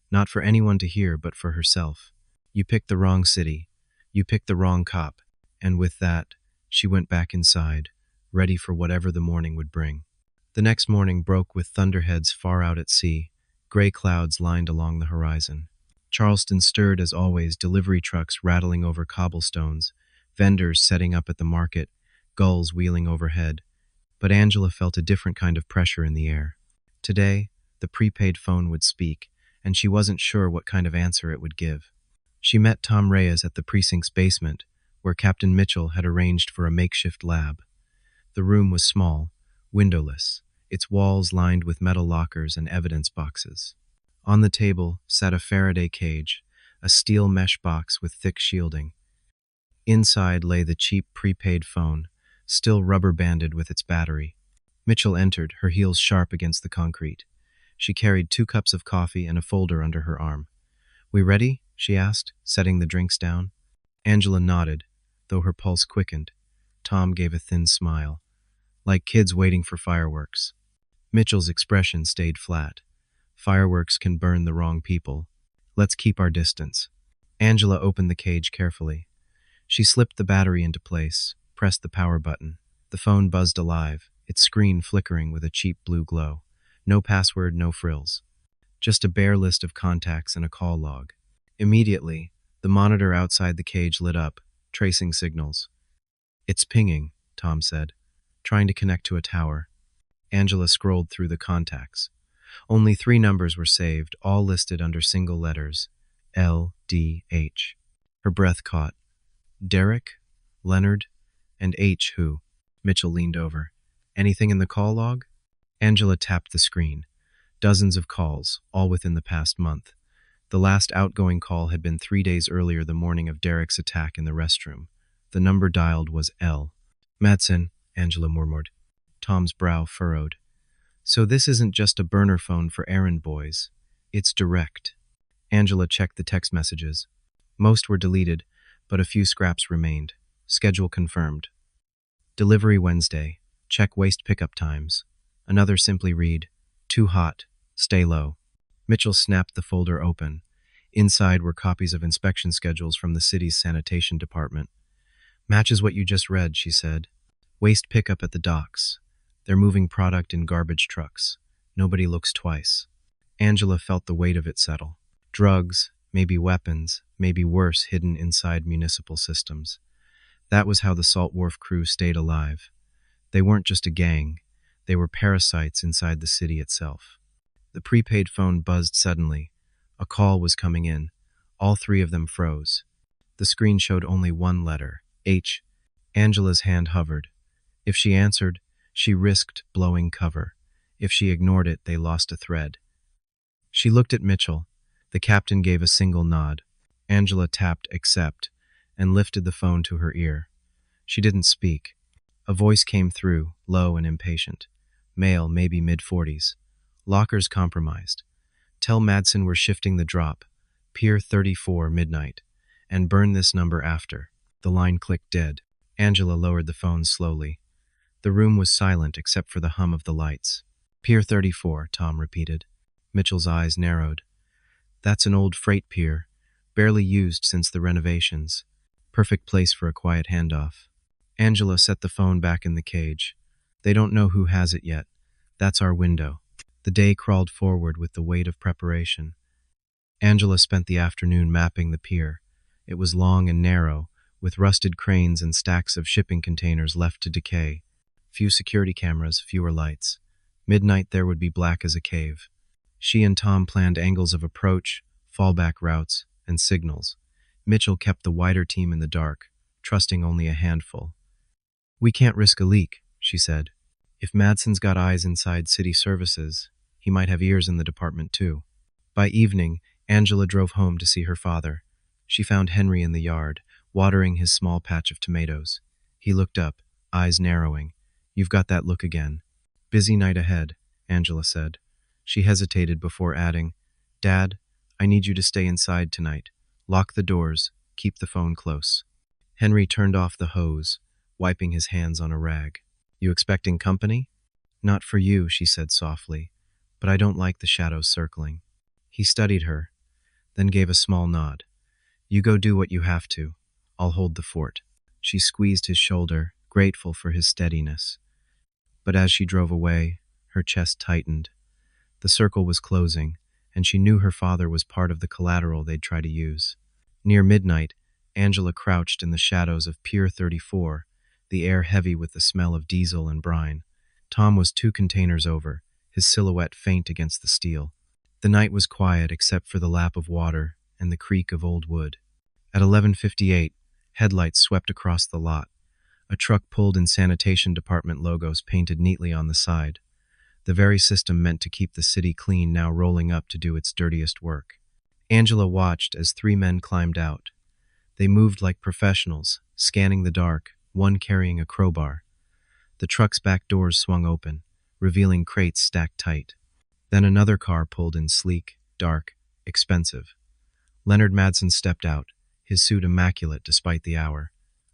not for anyone to hear, but for herself. "You picked the wrong city. You picked the wrong cop." And with that, she went back inside, ready for whatever the morning would bring. The next morning broke with thunderheads far out at sea. Gray clouds lined along the horizon. Charleston stirred as always, delivery trucks rattling over cobblestones, vendors setting up at the market, gulls wheeling overhead. But Angela felt a different kind of pressure in the air. Today, the prepaid phone would speak, and she wasn't sure what kind of answer it would give. She met Tom Reyes at the precinct's basement, where Captain Mitchell had arranged for a makeshift lab. The room was small, windowless, its walls lined with metal lockers and evidence boxes. On the table sat a Faraday cage, a steel mesh box with thick shielding. Inside lay the cheap prepaid phone, still rubber-banded with its battery. Mitchell entered, her heels sharp against the concrete. She carried 2 cups of coffee and a folder under her arm. "We ready?" she asked, setting the drinks down. Angela nodded, though her pulse quickened. Tom gave a thin smile, like kids waiting for fireworks. Mitchell's expression stayed flat. "Fireworks can burn the wrong people. Let's keep our distance." Angela opened the cage carefully. She slipped the battery into place, pressed the power button. The phone buzzed alive, its screen flickering with a cheap blue glow. No password, no frills. Just a bare list of contacts and a call log. Immediately, the monitor outside the cage lit up, tracing signals. "It's pinging," Tom said, "trying to connect to a tower." Angela scrolled through the contacts. Only 3 numbers were saved, all listed under single letters, LDH. Her breath caught. Derek, Leonard, and H. Who? Mitchell leaned over. "Anything in the call log?" Angela tapped the screen. Dozens of calls, all within the past month. The last outgoing call had been 3 days earlier, the morning of Derek's attack in the restroom. The number dialed was L. "Madsen," Angela murmured. Tom's brow furrowed. "So this isn't just a burner phone for errand boys. It's direct." Angela checked the text messages. Most were deleted, but a few scraps remained. Schedule confirmed. Delivery Wednesday. Check waste pickup times. Another simply read, "Too hot. Stay low." Mitchell snapped the folder open. Inside were copies of inspection schedules from the city's sanitation department. "Matches what you just read," she said. "Waste pickup at the docks. They're moving product in garbage trucks. Nobody looks twice." Angela felt the weight of it settle. Drugs, maybe weapons, maybe worse, hidden inside municipal systems. That was how the Salt Wharf crew stayed alive. They weren't just a gang. They were parasites inside the city itself. The prepaid phone buzzed suddenly. A call was coming in. All 3 of them froze. The screen showed only 1 letter, H. Angela's hand hovered. If she answered, she risked blowing cover. If she ignored it, they lost a thread. She looked at Mitchell. The captain gave a single nod. Angela tapped accept and lifted the phone to her ear. She didn't speak. A voice came through, low and impatient. Male, maybe mid-40s. "Lockers compromised. Tell Madsen we're shifting the drop. Pier 34, midnight. And burn this number after." The line clicked dead. Angela lowered the phone slowly. The room was silent except for the hum of the lights. "Pier 34, Tom repeated. Mitchell's eyes narrowed. "That's an old freight pier, barely used since the renovations. Perfect place for a quiet handoff." Angela set the phone back in the cage. "They don't know who has it yet. That's our window." The day crawled forward with the weight of preparation. Angela spent the afternoon mapping the pier. It was long and narrow, with rusted cranes and stacks of shipping containers left to decay. Few security cameras, fewer lights. Midnight there would be black as a cave. She and Tom planned angles of approach, fallback routes, and signals. Mitchell kept the wider team in the dark, trusting only a handful. "We can't risk a leak," she said. "If Madsen's got eyes inside city services, he might have ears in the department too." By evening, Angela drove home to see her father. She found Henry in the yard, watering his small patch of tomatoes. He looked up, eyes narrowing. "You've got that look again." Busy night ahead, Angela said. She hesitated before adding, Dad, I need you to stay inside tonight. Lock the doors, keep the phone close. Henry turned off the hose, wiping his hands on a rag. You expecting company? Not for you, she said softly, but I don't like the shadows circling. He studied her, then gave a small nod. You go do what you have to. I'll hold the fort. She squeezed his shoulder, grateful for his steadiness. But as she drove away, her chest tightened. The circle was closing, and she knew her father was part of the collateral they'd try to use. Near midnight, Angela crouched in the shadows of Pier 34, the air heavy with the smell of diesel and brine. Tom was 2 containers over, his silhouette faint against the steel. The night was quiet except for the lap of water and the creak of old wood. At 11:58, headlights swept across the lot. A truck pulled in sanitation department logos painted neatly on the side. The very system meant to keep the city clean now rolling up to do its dirtiest work. Angela watched as 3 men climbed out. They moved like professionals, scanning the dark, one carrying a crowbar. The truck's back doors swung open, revealing crates stacked tight. Then another car pulled in sleek, dark, expensive. Leonard Madsen stepped out, his suit immaculate despite the hour.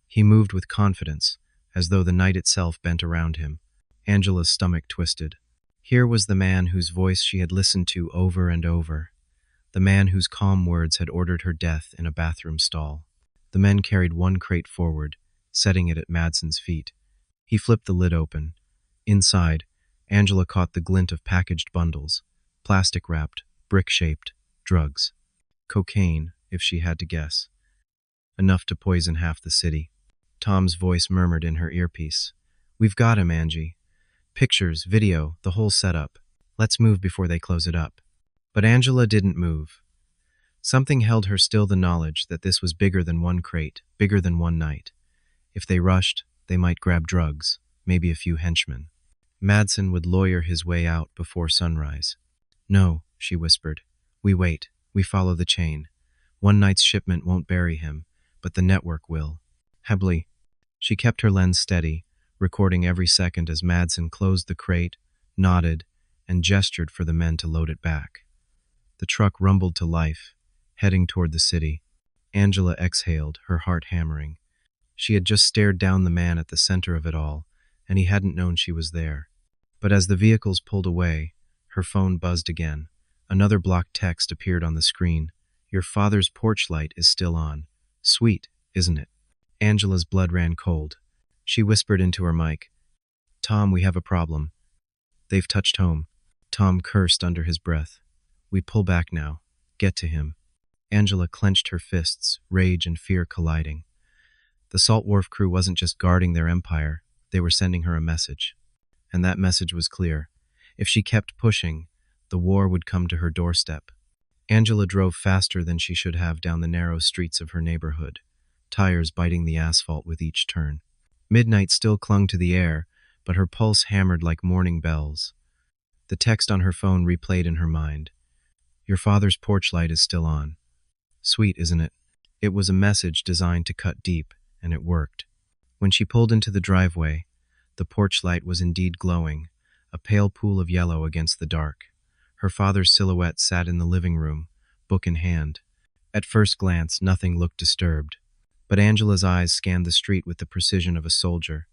He moved with confidence, as though the night itself bent around him. Angela's stomach twisted. Here was the man whose voice she had listened to over and over. The man whose calm words had ordered her death in a bathroom stall. The men carried 1 crate forward, setting it at Madsen's feet. He flipped the lid open. Inside, Angela caught the glint of packaged bundles, plastic-wrapped, brick-shaped, drugs. Cocaine, if she had to guess. Enough to poison half the city. Tom's voice murmured in her earpiece. We've got him, Angie. Pictures, video, the whole setup. Let's move before they close it up. But Angela didn't move. Something held her still, the knowledge that this was bigger than 1 crate, bigger than 1 night. If they rushed, they might grab drugs, maybe a few henchmen. Madsen would lawyer his way out before sunrise. No, she whispered. We wait. We follow the chain. 1 night's shipment won't bury him, but the network will. Hebley. She kept her lens steady, recording every second as Madsen closed the crate, nodded, and gestured for the men to load it back. The truck rumbled to life, heading toward the city. Angela exhaled, her heart hammering. She had just stared down the man at the center of it all, and he hadn't known she was there. But as the vehicles pulled away, her phone buzzed again. Another blocked text appeared on the screen. Your father's porch light is still on. Sweet, isn't it? Angela's blood ran cold. She whispered into her mic. Tom, we have a problem. They've touched home. Tom cursed under his breath. We pull back now. Get to him. Angela clenched her fists, rage and fear colliding. The Salt Wharf crew wasn't just guarding their empire, they were sending her a message. And that message was clear. If she kept pushing, the war would come to her doorstep. Angela drove faster than she should have down the narrow streets of her neighborhood, tires biting the asphalt with each turn. Midnight still clung to the air, but her pulse hammered like morning bells. The text on her phone replayed in her mind. Your father's porch light is still on. Sweet, isn't it? It was a message designed to cut deep, and it worked. When she pulled into the driveway, the porch light was indeed glowing, a pale pool of yellow against the dark. Her father's silhouette sat in the living room, book in hand. At first glance, nothing looked disturbed, but Angela's eyes scanned the street with the precision of a soldier.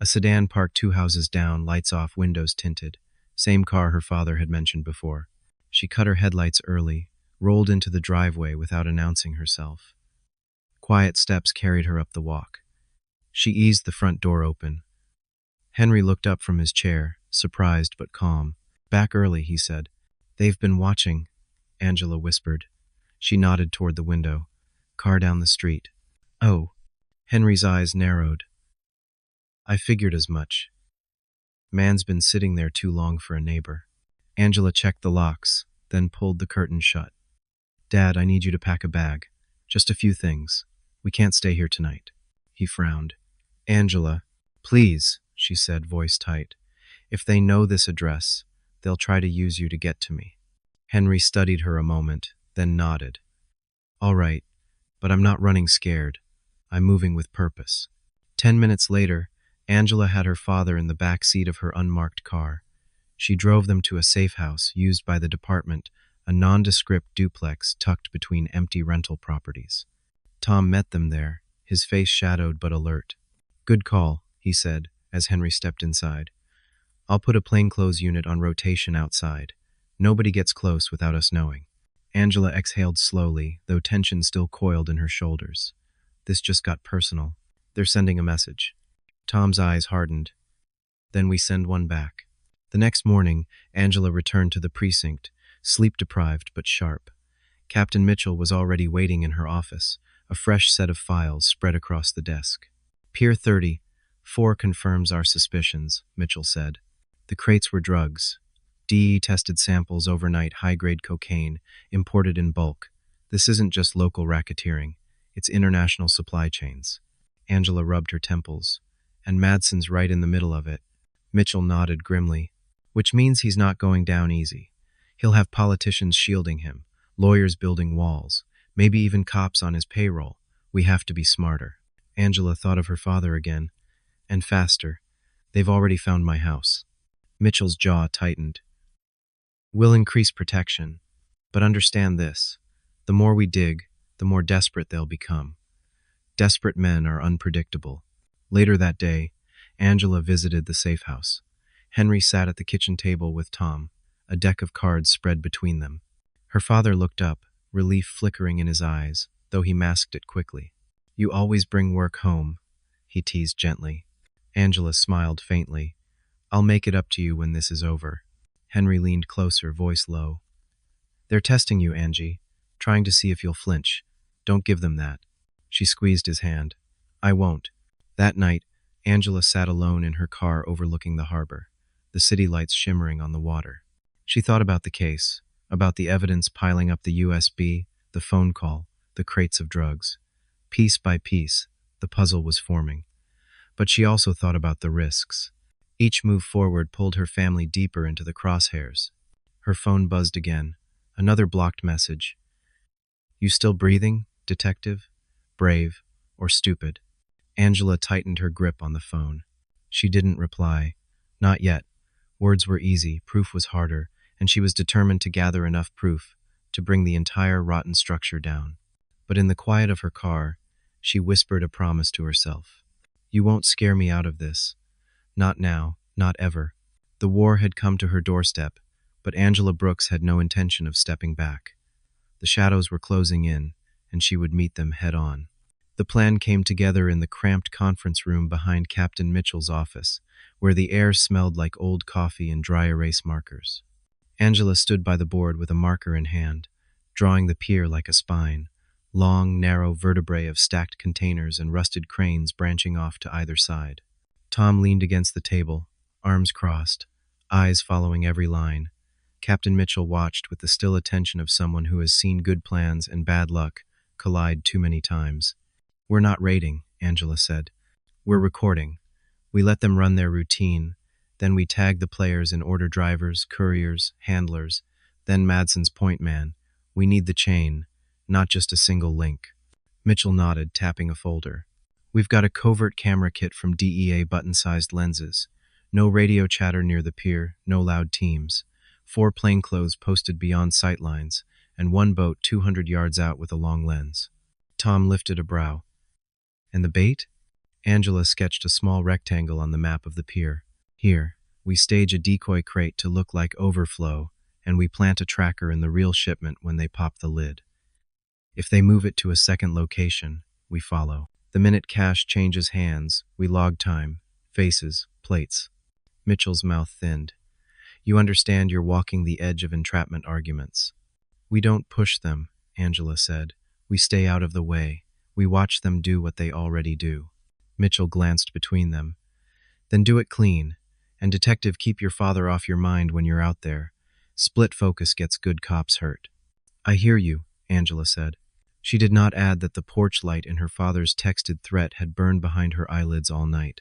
A sedan parked 2 houses down, lights off, windows tinted. Same car her father had mentioned before. She cut her headlights early, rolled into the driveway without announcing herself. Quiet steps carried her up the walk. She eased the front door open. Henry looked up from his chair, surprised but calm. Back early, he said. They've been watching, Angela whispered. She nodded toward the window. Car down the street. Oh. Henry's eyes narrowed. I figured as much. Man's been sitting there too long for a neighbor. Angela checked the locks, then pulled the curtain shut. Dad, I need you to pack a bag. Just a few things. We can't stay here tonight. He frowned. Angela, please, she said, voice tight. If they know this address, they'll try to use you to get to me. Henry studied her a moment, then nodded. All right, but I'm not running scared. I'm moving with purpose. 10 minutes later, Angela had her father in the back seat of her unmarked car. She drove them to a safe house used by the department, a nondescript duplex tucked between empty rental properties. Tom met them there, his face shadowed but alert. "Good call," he said, as Henry stepped inside. "I'll put a plainclothes unit on rotation outside. Nobody gets close without us knowing." Angela exhaled slowly, though tension still coiled in her shoulders. This just got personal. They're sending a message. Tom's eyes hardened. "Then we send one back." The next morning, Angela returned to the precinct, sleep-deprived but sharp. Captain Mitchell was already waiting in her office, a fresh set of files spread across the desk. "Pier 30, 4 confirms our suspicions," Mitchell said. "The crates were drugs. DE tested samples overnight, high-grade cocaine, imported in bulk. This isn't just local racketeering. It's international supply chains." Angela rubbed her temples. "And Madsen's right in the middle of it." Mitchell nodded grimly. "Which means he's not going down easy. He'll have politicians shielding him, lawyers building walls, maybe even cops on his payroll. We have to be smarter." Angela thought of her father again. "And faster. They've already found my house." Mitchell's jaw tightened. "We'll increase protection. But understand this. The more we dig, the more desperate they'll become. Desperate men are unpredictable." Later that day, Angela visited the safe house. Henry sat at the kitchen table with Tom, a deck of cards spread between them. Her father looked up, relief flickering in his eyes, though he masked it quickly. "You always bring work home," he teased gently. Angela smiled faintly. "I'll make it up to you when this is over." Henry leaned closer, voice low. "They're testing you, Angie, trying to see if you'll flinch. Don't give them that." She squeezed his hand. "I won't." That night, Angela sat alone in her car overlooking the harbor, the city lights shimmering on the water. She thought about the case, about the evidence piling up, the USB, the phone call, the crates of drugs. Piece by piece, the puzzle was forming. But she also thought about the risks. Each move forward pulled her family deeper into the crosshairs. Her phone buzzed again. Another blocked message. "You still breathing, detective? Brave or stupid?" Angela tightened her grip on the phone. She didn't reply. Not yet. Words were easy, proof was harder, and she was determined to gather enough proof to bring the entire rotten structure down. But in the quiet of her car, she whispered a promise to herself. "You won't scare me out of this. Not now, not ever." The war had come to her doorstep, but Angela Brooks had no intention of stepping back. The shadows were closing in, and she would meet them head-on. The plan came together in the cramped conference room behind Captain Mitchell's office, where the air smelled like old coffee and dry erase markers. Angela stood by the board with a marker in hand, drawing the pier like a spine, long, narrow vertebrae of stacked containers and rusted cranes branching off to either side. Tom leaned against the table, arms crossed, eyes following every line. Captain Mitchell watched with the still attention of someone who has seen good plans and bad luck collide too many times. "We're not raiding," Angela said. "We're recording. We let them run their routine. Then we tag the players in order: drivers, couriers, handlers. Then Madsen's point man. We need the chain, not just a single link." Mitchell nodded, tapping a folder. "We've got a covert camera kit from DEA, button-sized lenses. No radio chatter near the pier, no loud teams. 4 plainclothes posted beyond sightlines, and 1 boat 200 yards out with a long lens." Tom lifted a brow. "And the bait?" Angela sketched a small rectangle on the map of the pier. "Here, we stage a decoy crate to look like overflow, and we plant a tracker in the real shipment when they pop the lid. If they move it to a second location, we follow. The minute cash changes hands, we log time, faces, plates." Mitchell's mouth thinned. "You understand you're walking the edge of entrapment arguments." "We don't push them," Angela said. "We stay out of the way. We watch them do what they already do." Mitchell glanced between them. "Then do it clean. And detective, keep your father off your mind when you're out there. Split focus gets good cops hurt." "I hear you," Angela said. She did not add that the porch light in her father's texted threat had burned behind her eyelids all night.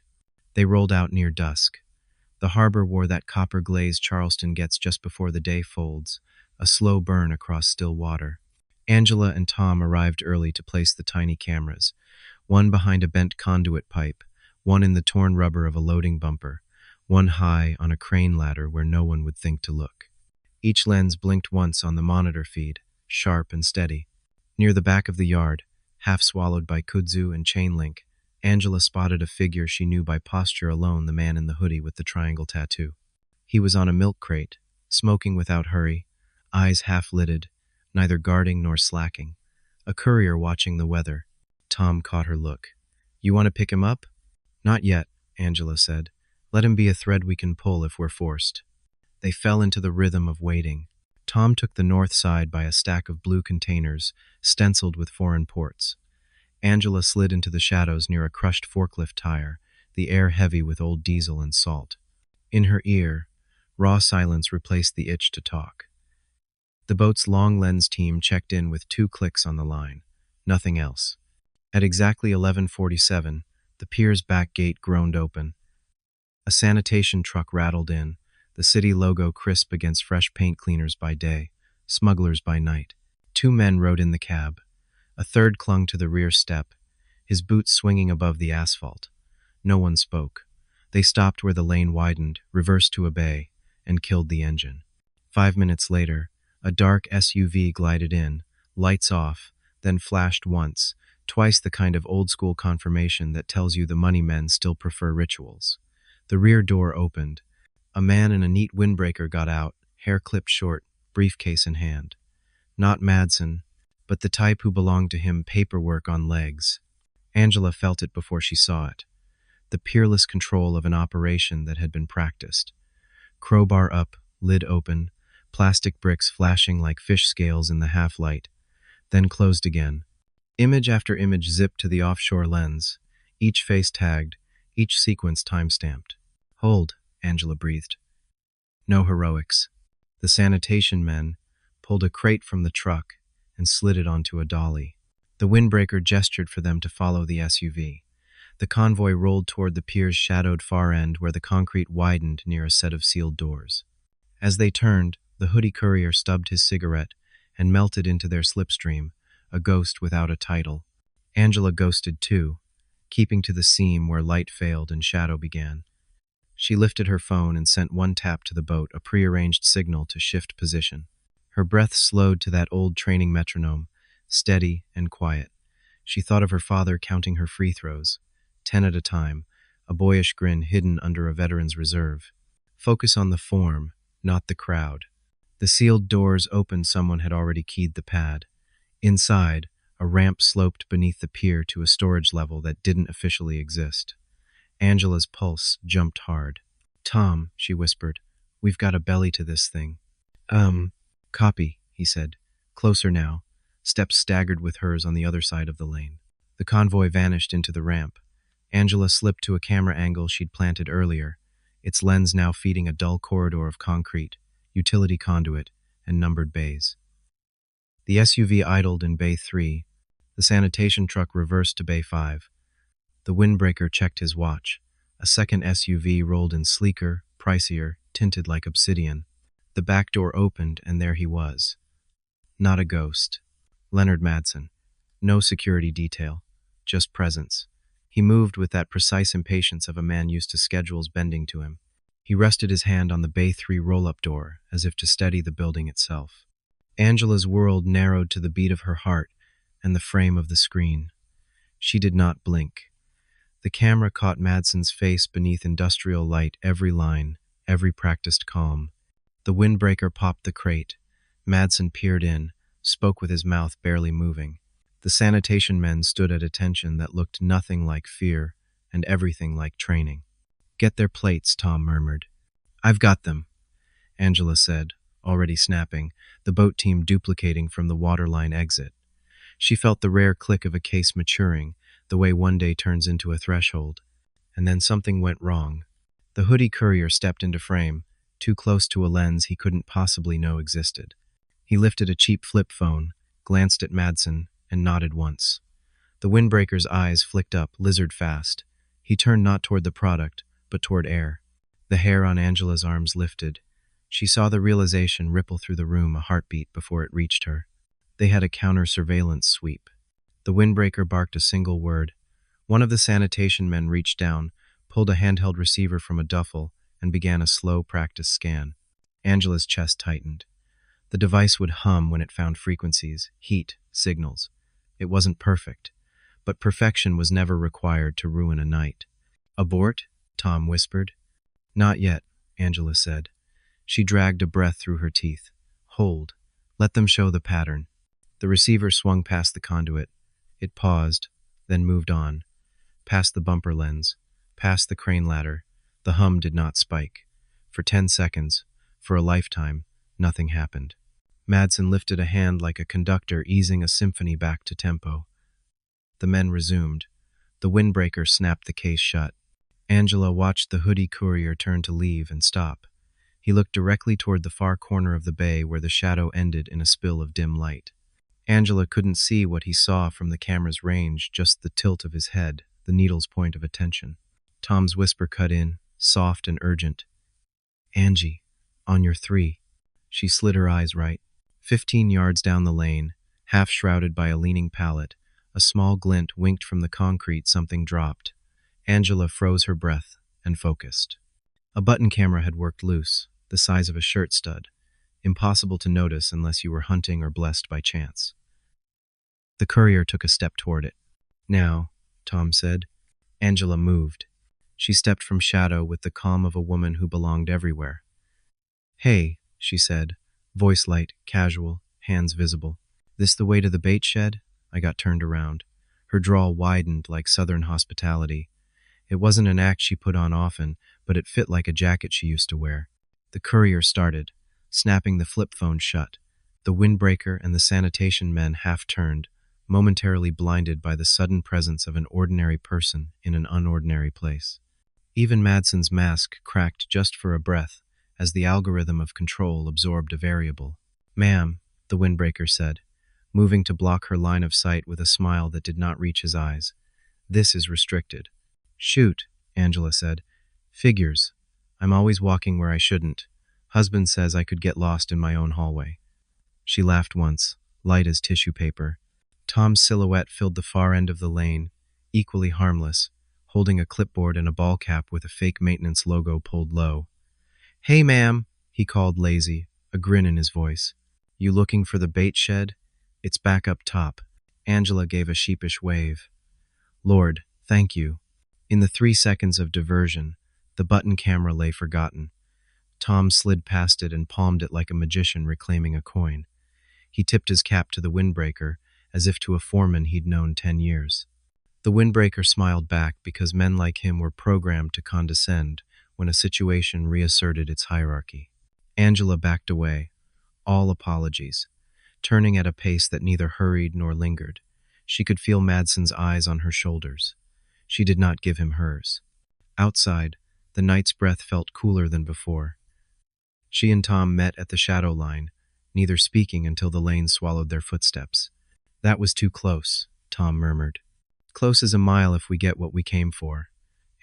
They rolled out near dusk. The harbor wore that copper glaze Charleston gets just before the day folds, a slow burn across still water. Angela and Tom arrived early to place the tiny cameras, one behind a bent conduit pipe, one in the torn rubber of a loading bumper, one high on a crane ladder where no one would think to look. Each lens blinked once on the monitor feed, sharp and steady. Near the back of the yard, half swallowed by kudzu and chain link, Angela spotted a figure she knew by posture alone, the man in the hoodie with the triangle tattoo. He was on a milk crate, smoking without hurry, eyes half-lidded, neither guarding nor slacking. A courier watching the weather. Tom caught her look. "You want to pick him up?" "Not yet," Angela said. "Let him be a thread we can pull if we're forced." They fell into the rhythm of waiting. Tom took the north side by a stack of blue containers, stenciled with foreign ports. Angela slid into the shadows near a crushed forklift tire, the air heavy with old diesel and salt. In her ear, raw silence replaced the itch to talk. The boat's long lens team checked in with 2 clicks on the line. Nothing else. At exactly 11:47, the pier's back gate groaned open. A sanitation truck rattled in, the city logo crisp against fresh paint cleaners by day, smugglers by night. 2 men rode in the cab. A third clung to the rear step, his boots swinging above the asphalt. No one spoke. They stopped where the lane widened, reversed to a bay, and killed the engine. 5 minutes later, a dark SUV glided in, lights off, then flashed once, twice the kind of old-school confirmation that tells you the money men still prefer rituals. The rear door opened. A man in a neat windbreaker got out, hair clipped short, briefcase in hand. Not Madsen, but the type who belonged to him, paperwork on legs. Angela felt it before she saw it. The peerless control of an operation that had been practiced. Crowbar up, lid open, plastic bricks flashing like fish scales in the half-light, then closed again. Image after image zipped to the offshore lens, each face tagged, each sequence time-stamped. "Hold," Angela breathed. No heroics. The sanitation men pulled a crate from the truck and slid it onto a dolly. The windbreaker gestured for them to follow the SUV. The convoy rolled toward the pier's shadowed far end where the concrete widened near a set of sealed doors. As they turned, the hoodie courier stubbed his cigarette and melted into their slipstream, a ghost without a title. Angela ghosted too, keeping to the seam where light failed and shadow began. She lifted her phone and sent one tap to the boat, a prearranged signal to shift position. Her breath slowed to that old training metronome, steady and quiet. She thought of her father counting her free throws, 10 at a time, a boyish grin hidden under a veteran's reserve. Focus on the form, not the crowd. The sealed doors opened. Someone had already keyed the pad. Inside, a ramp sloped beneath the pier to a storage level that didn't officially exist. Angela's pulse jumped hard. "Tom," she whispered, "we've got a belly to this thing." Copy," he said. Closer now. Steps staggered with hers on the other side of the lane. The convoy vanished into the ramp. Angela slipped to a camera angle she'd planted earlier, its lens now feeding a dull corridor of concrete, utility conduit, and numbered bays. The SUV idled in Bay 3. The sanitation truck reversed to Bay 5. The windbreaker checked his watch. A second SUV rolled in, sleeker, pricier, tinted like obsidian. The back door opened, and there he was. Not a ghost. Leonard Madsen. No security detail. Just presence. He moved with that precise impatience of a man used to schedules bending to him. He rested his hand on the Bay 3 roll-up door, as if to steady the building itself. Angela's world narrowed to the beat of her heart and the frame of the screen. She did not blink. The camera caught Madsen's face beneath industrial light, every line, every practiced calm. The windbreaker popped the crate. Madsen peered in, spoke with his mouth barely moving. The sanitation men stood at attention that looked nothing like fear and everything like training. "Get their plates," Tom murmured. "I've got them," Angela said, already snapping, the boat team duplicating from the waterline exit. She felt the rare click of a case maturing, the way one day turns into a threshold. And then something went wrong. The hoodie courier stepped into frame, too close to a lens he couldn't possibly know existed. He lifted a cheap flip phone, glanced at Madsen, and nodded once. The windbreaker's eyes flicked up, lizard fast. He turned not toward the product, but toward air. The hair on Angela's arms lifted. She saw the realization ripple through the room, a heartbeat before it reached her. They had a counter-surveillance sweep. The windbreaker barked a single word. One of the sanitation men reached down, pulled a handheld receiver from a duffel, and began a slow practice scan. Angela's chest tightened. The device would hum when it found frequencies, heat, signals. It wasn't perfect, but perfection was never required to ruin a night. "Abort?" Tom whispered. "Not yet," Angela said. She dragged a breath through her teeth. "Hold. Let them show the pattern." The receiver swung past the conduit. It paused, then moved on. Past the bumper lens, past the crane ladder. The hum did not spike. For 10 seconds, for a lifetime, nothing happened. Madsen lifted a hand like a conductor easing a symphony back to tempo. The men resumed. The windbreaker snapped the case shut. Angela watched the hoodie courier turn to leave and stop. He looked directly toward the far corner of the bay where the shadow ended in a spill of dim light. Angela couldn't see what he saw from the camera's range, just the tilt of his head, the needle's point of attention. Tom's whisper cut in, soft and urgent. "Angie, on your 3. She slid her eyes right. 15 yards down the lane, half shrouded by a leaning pallet, a small glint winked from the concrete. Something dropped. Angela froze her breath and focused. A button camera had worked loose, the size of a shirt stud, impossible to notice unless you were hunting or blessed by chance. The courier took a step toward it. "Now," Tom said. Angela moved. She stepped from shadow with the calm of a woman who belonged everywhere. "Hey," she said, voice light, casual, hands visible. "This the way to the bait shed?" I got turned around. Her drawl widened like southern hospitality. It wasn't an act she put on often, but it fit like a jacket she used to wear. The courier started, snapping the flip phone shut. The windbreaker and the sanitation men half turned, momentarily blinded by the sudden presence of an ordinary person in an unordinary place. Even Madsen's mask cracked just for a breath, as the algorithm of control absorbed a variable. "Ma'am," the windbreaker said, moving to block her line of sight with a smile that did not reach his eyes. "This is restricted." "Shoot," Angela said. "Figures. I'm always walking where I shouldn't. Husband says I could get lost in my own hallway." She laughed once, light as tissue paper. Tom's silhouette filled the far end of the lane, equally harmless, holding a clipboard and a ball cap with a fake maintenance logo pulled low. "Hey, ma'am," he called, lazy, a grin in his voice. "You looking for the bait shed? It's back up top." Angela gave a sheepish wave. "Lord, thank you." In the 3 seconds of diversion, the button camera lay forgotten. Tom slid past it and palmed it like a magician reclaiming a coin. He tipped his cap to the windbreaker, as if to a foreman he'd known 10 years. The windbreaker smiled back because men like him were programmed to condescend when a situation reasserted its hierarchy. Angela backed away, all apologies, turning at a pace that neither hurried nor lingered. She could feel Madsen's eyes on her shoulders. She did not give him hers. Outside, the night's breath felt cooler than before. She and Tom met at the shadow line, neither speaking until the lane swallowed their footsteps. "That was too close," Tom murmured. "Close as a mile if we get what we came for,"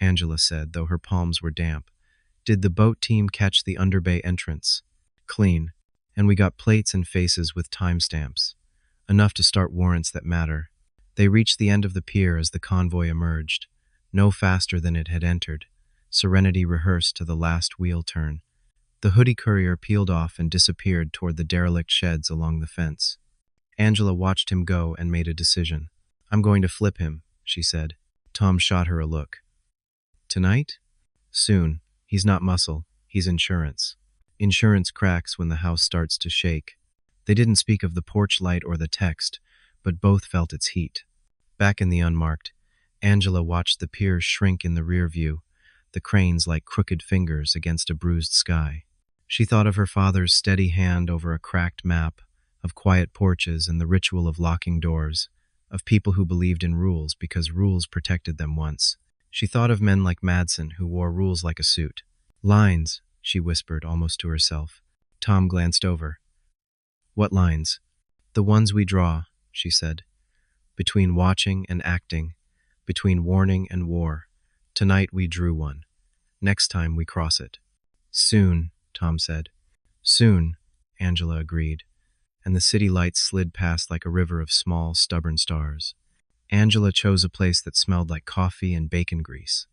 Angela said, though her palms were damp. "Did the boat team catch the underbay entrance?" "Clean. And we got plates and faces with timestamps. Enough to start warrants that matter." They reached the end of the pier as the convoy emerged, no faster than it had entered. Serenity rehearsed to the last wheel turn. The hoodie courier peeled off and disappeared toward the derelict sheds along the fence. Angela watched him go and made a decision. "I'm going to flip him," she said. Tom shot her a look. "Tonight?" "Soon. He's not muscle. He's insurance. Insurance cracks when the house starts to shake." They didn't speak of the porch light or the text, but both felt its heat. Back in the unmarked, Angela watched the piers shrink in the rear view, the cranes like crooked fingers against a bruised sky. She thought of her father's steady hand over a cracked map, of quiet porches and the ritual of locking doors, of people who believed in rules because rules protected them once. She thought of men like Madsen who wore rules like a suit. "Lines," she whispered almost to herself. Tom glanced over. "What lines?" "The ones we draw," she said. "Between watching and acting, between warning and war. Tonight we drew one. Next time we cross it." "Soon," Tom said. "Soon," Angela agreed, and the city lights slid past like a river of small, stubborn stars. Angela chose a place that smelled like coffee and bacon grease.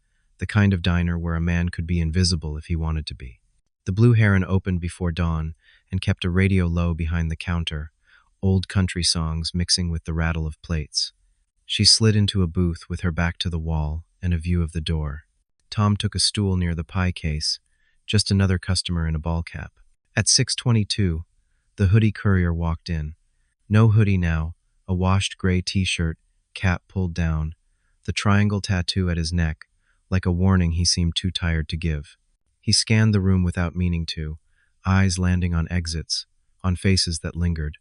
the kind of diner where a man could be invisible if he wanted to be. The Blue Heron opened before dawn and kept a radio low behind the counter, old country songs mixing with the rattle of plates. She slid into a booth with her back to the wall and a view of the door. Tom took a stool near the pie case, just another customer in a ball cap. At 6:22, the hoodie courier walked in. No hoodie now, a washed gray t-shirt, cap pulled down, the triangle tattoo at his neck, like a warning he seemed too tired to give. He scanned the room without meaning to, eyes landing on exits, on faces that lingered.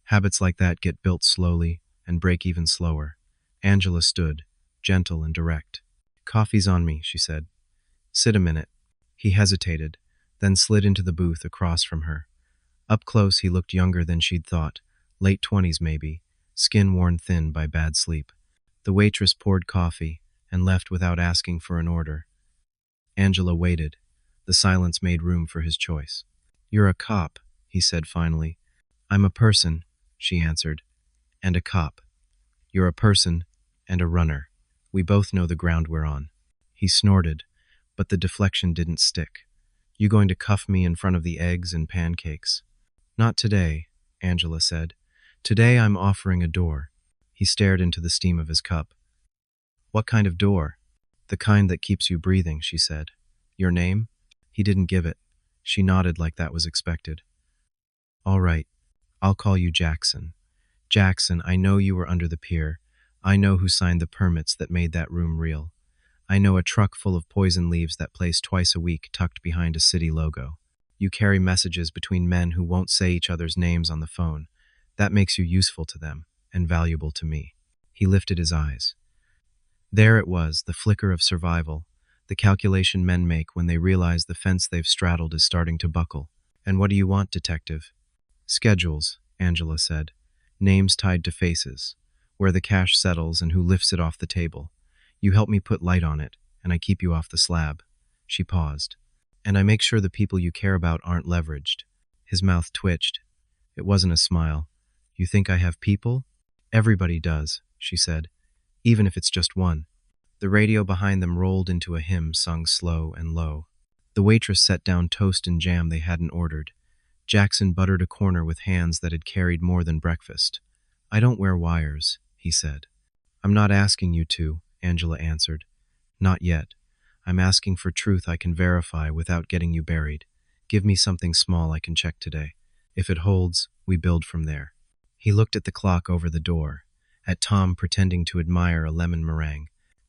Habits like that get built slowly and break even slower. Angela stood, gentle and direct. "Coffee's on me," she said. "Sit a minute." He hesitated, then slid into the booth across from her. Up close he looked younger than she'd thought, late 20s maybe, skin worn thin by bad sleep. The waitress poured coffee and left without asking for an order. Angela waited. The silence made room for his choice. "You're a cop," he said finally. "I'm a person," she answered. "And a cop. You're a person and a runner. We both know the ground we're on." He snorted, but the deflection didn't stick. "You going to cuff me in front of the eggs and pancakes?" "Not today," Angela said. "Today I'm offering a door." He stared into the steam of his cup. "What kind of door?" "The kind that keeps you breathing," she said. "Your name?" He didn't give it. She nodded like that was expected. "All right, I'll call you Jackson. Jackson, I know you were under the pier. I know who signed the permits that made that room real. I know a truck full of poison leaves that plays twice a week tucked behind a city logo. You carry messages between men who won't say each other's names on the phone. That makes you useful to them and valuable to me." He lifted his eyes. There it was, the flicker of survival, the calculation men make when they realize the fence they've straddled is starting to buckle. "And what do you want, detective?" "Schedules," Angela said. "Names tied to faces. Where the cash settles and who lifts it off the table. You help me put light on it, and I keep you off the slab." She paused. "And I make sure the people you care about aren't leveraged." His mouth twitched. It wasn't a smile. "You think I have people?" "Everybody does," she said. "Even if it's just one." The radio behind them rolled into a hymn sung slow and low. The waitress set down toast and jam they hadn't ordered. Jackson buttered a corner with hands that had carried more than breakfast. "I don't wear wires," he said. "I'm not asking you to," Angela answered. "Not yet. I'm asking for truth I can verify without getting you buried. Give me something small I can check today. If it holds, we build from there." He looked at the clock over the door, at Tom pretending to admire a lemon meringue.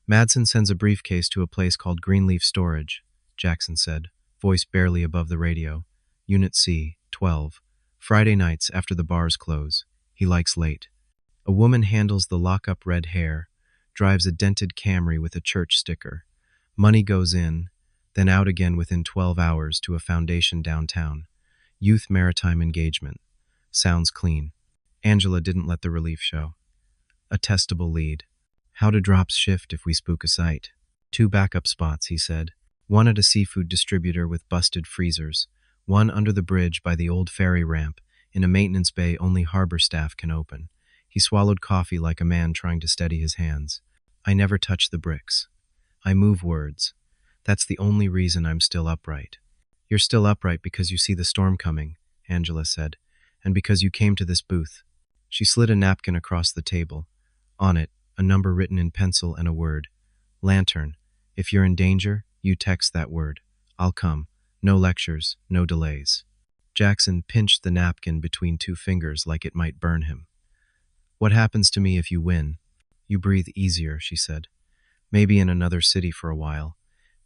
"Madsen sends a briefcase to a place called Greenleaf Storage," Jackson said, voice barely above the radio. "Unit C, 12. Friday nights after the bars close. He likes late." A woman handles the lock-up red hair, drives a dented Camry with a church sticker. Money goes in, then out again within 12 hours to a foundation downtown. Youth Maritime Engagement. Sounds clean. Angela didn't let the relief show. A testable lead. "How do drops shift if we spook a site?" "2 backup spots," he said. "One at a seafood distributor with busted freezers. One under the bridge by the old ferry ramp, in a maintenance bay only harbor staff can open." He swallowed coffee like a man trying to steady his hands. "I never touch the bricks. I move words. That's the only reason I'm still upright." "You're still upright because you see the storm coming," Angela said, "and because you came to this booth." She slid a napkin across the table. On it, a number written in pencil and a word. "Lantern. If you're in danger, you text that word. I'll come. No lectures, no delays." Jackson pinched the napkin between 2 fingers like it might burn him. "What happens to me if you win?" "You breathe easier," she said. "Maybe in another city for a while.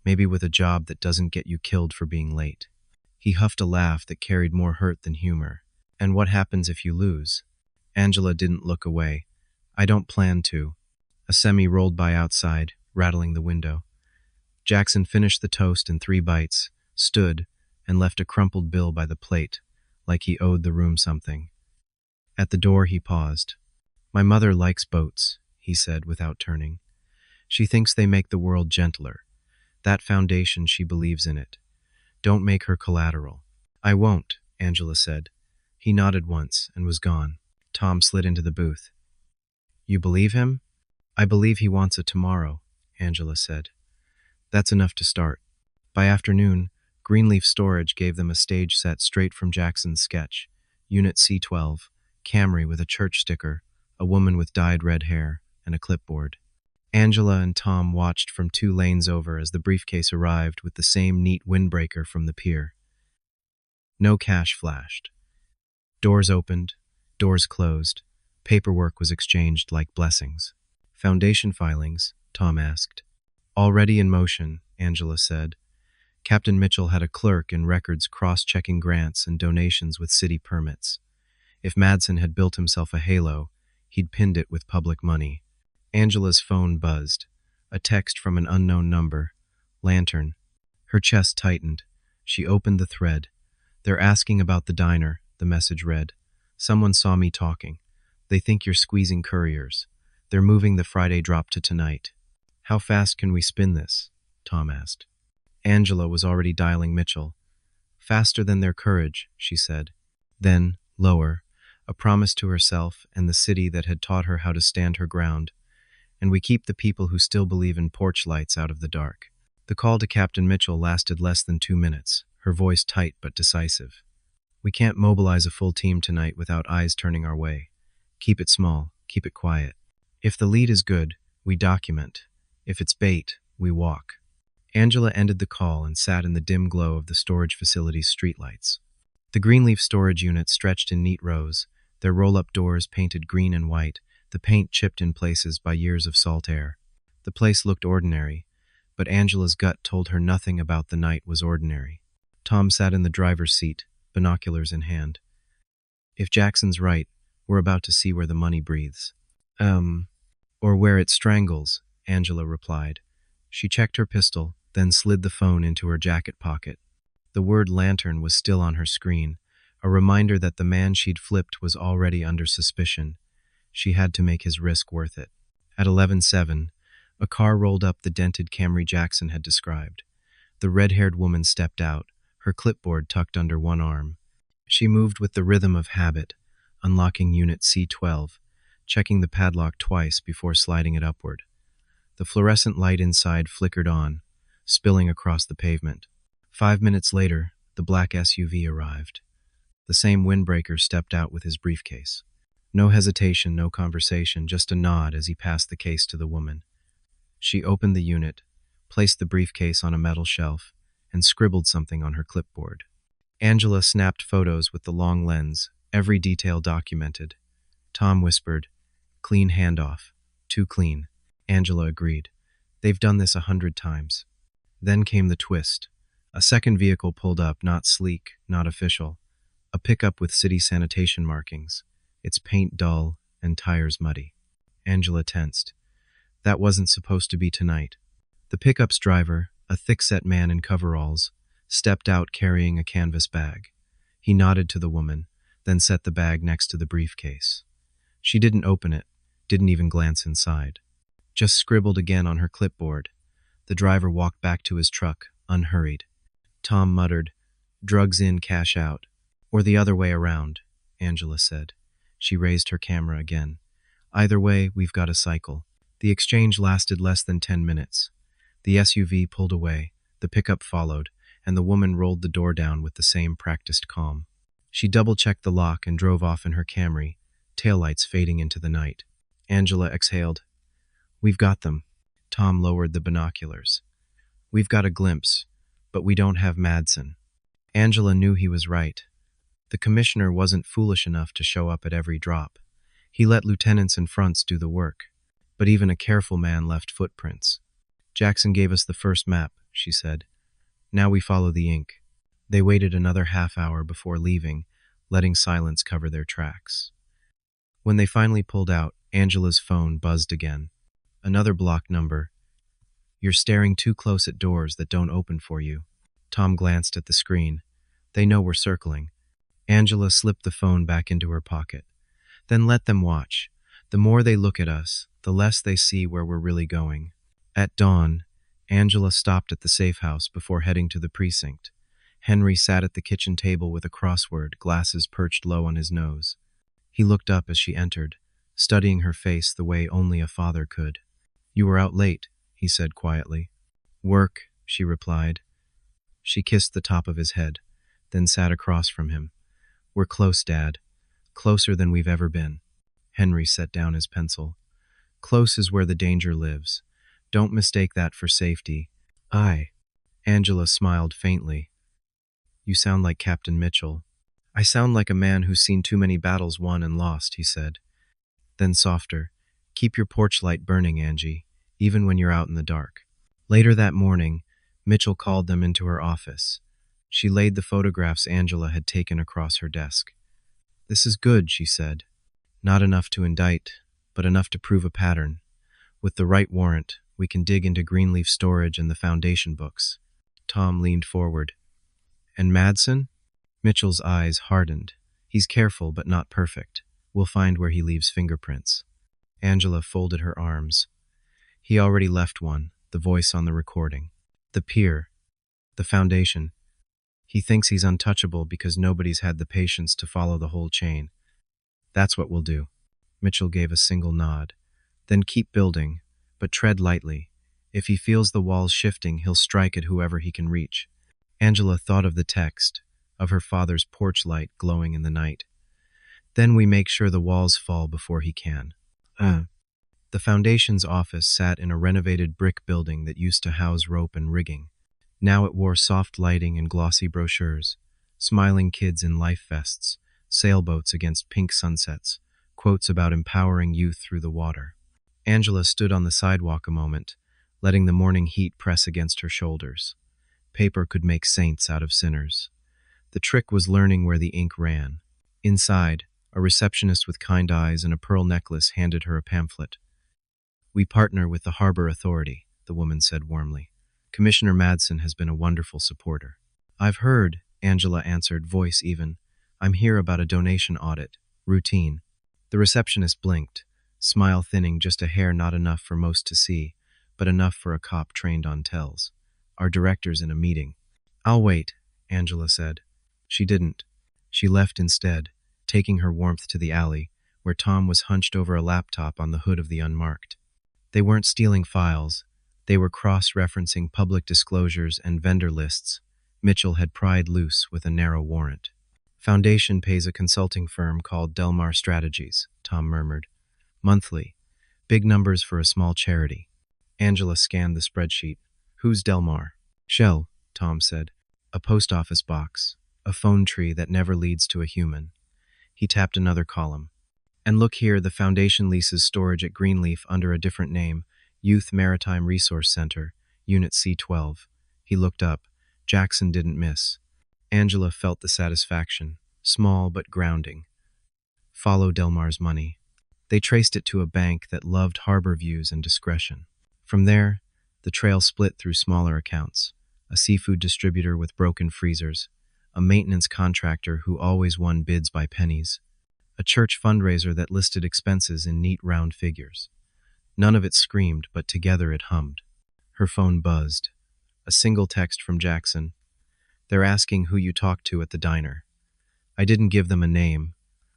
Maybe with a job that doesn't get you killed for being late." He huffed a laugh that carried more hurt than humor. "And what happens if you lose?" Angela didn't look away. "I don't plan to." A semi rolled by outside, rattling the window. Jackson finished the toast in 3 bites, stood, and left a crumpled bill by the plate, like he owed the room something. At the door he paused. "My mother likes boats," he said without turning. "She thinks they make the world gentler. That foundation, she believes in it. Don't make her collateral." "I won't," Angela said. He nodded once and was gone. Tom slid into the booth. "You believe him?" "I believe he wants a tomorrow," Angela said. That's enough to start. By afternoon, Greenleaf Storage gave them a stage set straight from Jackson's sketch. Unit C12, Camry with a church sticker, a woman with dyed red hair, and a clipboard. Angela and Tom watched from 2 lanes over as the briefcase arrived with the same neat windbreaker from the pier. No cash flashed. Doors opened, doors closed. Paperwork was exchanged like blessings. Foundation filings, Tom asked. Already in motion, Angela said. Captain Mitchell had a clerk in records cross-checking grants and donations with city permits. If Madsen had built himself a halo, he'd pinned it with public money. Angela's phone buzzed. A text from an unknown number. Lantern. Her chest tightened. She opened the thread. They're asking about the diner, the message read. Someone saw me talking. They think you're squeezing couriers. They're moving the Friday drop to tonight. How fast can we spin this? Tom asked. Angela was already dialing Mitchell. Faster than their courage, she said. Then, lower, a promise to herself and the city that had taught her how to stand her ground. And we keep the people who still believe in porch lights out of the dark. The call to Captain Mitchell lasted less than 2 minutes, her voice tight but decisive. We can't mobilize a full team tonight without eyes turning our way. Keep it small, keep it quiet. If the lead is good, we document. If it's bait, we walk. Angela ended the call and sat in the dim glow of the storage facility's streetlights. The Greenleaf storage units stretched in neat rows, their roll-up doors painted green and white, the paint chipped in places by years of salt air. The place looked ordinary, but Angela's gut told her nothing about the night was ordinary. Tom sat in the driver's seat, binoculars in hand. If Jackson's right, we're about to see where the money breathes. Or where it strangles, Angela replied. She checked her pistol, then slid the phone into her jacket pocket. The word lantern was still on her screen, a reminder that the man she'd flipped was already under suspicion. She had to make his risk worth it. At 11:07, a car rolled up the dented Camry Jackson had described. The red-haired woman stepped out, her clipboard tucked under one arm. She moved with the rhythm of habit, unlocking Unit C12, checking the padlock twice before sliding it upward. The fluorescent light inside flickered on, spilling across the pavement. 5 minutes later, the black SUV arrived. The same windbreaker stepped out with his briefcase. No hesitation, no conversation, just a nod as he passed the case to the woman. She opened the unit, placed the briefcase on a metal shelf, and scribbled something on her clipboard. Angela snapped photos with the long lens, every detail documented. Tom whispered, "Clean handoff. Too clean." Angela agreed. "They've done this 100 times. Then came the twist. A second vehicle pulled up, not sleek, not official. A pickup with city sanitation markings, its paint dull and tires muddy. Angela tensed. That wasn't supposed to be tonight. The pickup's driver, a thick-set man in coveralls, stepped out carrying a canvas bag. He nodded to the woman, then set the bag next to the briefcase. She didn't open it, didn't even glance inside. Just scribbled again on her clipboard. The driver walked back to his truck, unhurried. Tom muttered, "Drugs in, cash out." "Or the other way around," Angela said. She raised her camera again. "Either way, we've got a cycle." The exchange lasted less than 10 minutes. The SUV pulled away, the pickup followed, and the woman rolled the door down with the same practiced calm. She double-checked the lock and drove off in her Camry, taillights fading into the night. Angela exhaled. "We've got them." Tom lowered the binoculars. "We've got a glimpse, but we don't have Madsen." Angela knew he was right. The commissioner wasn't foolish enough to show up at every drop. He let lieutenants and fronts do the work. But even a careful man left footprints. "Jackson gave us the first map," she said. "Now we follow the ink." They waited another half-hour before leaving, letting silence cover their tracks. When they finally pulled out, Angela's phone buzzed again. Another block number. "You're staring too close at doors that don't open for you." Tom glanced at the screen. "They know we're circling." Angela slipped the phone back into her pocket. "Then let them watch. The more they look at us, the less they see where we're really going." At dawn, Angela stopped at the safe house before heading to the precinct. Henry sat at the kitchen table with a crossword, glasses perched low on his nose. He looked up as she entered, studying her face the way only a father could. "You were out late," he said quietly. Work, she replied. She kissed the top of his head, then sat across from him. We're close, Dad. Closer than we've ever been. Henry set down his pencil. Close is where the danger lives. Don't mistake that for safety. Aye. Angela smiled faintly. You sound like Captain Mitchell. I sound like a man who's seen too many battles won and lost, he said. Then softer. Keep your porch light burning, Angie, even when you're out in the dark. Later that morning, Mitchell called them into her office. She laid the photographs Angela had taken across her desk. This is good, she said. Not enough to indict, but enough to prove a pattern. With the right warrant, we can dig into Greenleaf storage and the foundation books. Tom leaned forward. And Madsen? Mitchell's eyes hardened. He's careful, but not perfect. We'll find where he leaves fingerprints. Angela folded her arms. He already left one, the voice on the recording. The pier. The foundation. He thinks he's untouchable because nobody's had the patience to follow the whole chain. That's what we'll do. Mitchell gave a single nod. Then keep building, but tread lightly. If he feels the walls shifting, he'll strike at whoever he can reach. Angela thought of the text, of her father's porch light glowing in the night. Then we make sure the walls fall before he can. The foundation's office sat in a renovated brick building that used to house rope and rigging. Now it wore soft lighting and glossy brochures, smiling kids in life vests, sailboats against pink sunsets, quotes about empowering youth through the water. Angela stood on the sidewalk a moment, letting the morning heat press against her shoulders. Paper could make saints out of sinners. The trick was learning where the ink ran. Inside, a receptionist with kind eyes and a pearl necklace handed her a pamphlet. We partner with the Harbor Authority, the woman said warmly. Commissioner Madsen has been a wonderful supporter. I've heard, Angela answered, voice even. I'm here about a donation audit. Routine. The receptionist blinked, smile thinning just a hair, not enough for most to see, but enough for a cop trained on tells. Our director's in a meeting. I'll wait, Angela said. She didn't. She left instead, taking her warmth to the alley, where Tom was hunched over a laptop on the hood of the unmarked. They weren't stealing files. They were cross-referencing public disclosures and vendor lists. Mitchell had pried loose with a narrow warrant. Foundation pays a consulting firm called Delmar Strategies, Tom murmured. Monthly. Big numbers for a small charity. Angela scanned the spreadsheet. Who's Delmar? Shell, Tom said. A post office box. A phone tree that never leads to a human. He tapped another column. And look here, the foundation leases storage at Greenleaf under a different name, Youth Maritime Resource Center, Unit C12. He looked up. Jackson didn't miss. Angela felt the satisfaction, small but grounding. Follow Delmar's money. They traced it to a bank that loved harbor views and discretion. From there, the trail split through smaller accounts, a seafood distributor with broken freezers, a maintenance contractor who always won bids by pennies, a church fundraiser that listed expenses in neat round figures. None of it screamed, but together it hummed. Her phone buzzed. A single text from Jackson. They're asking who you talked to at the diner. I didn't give them a name.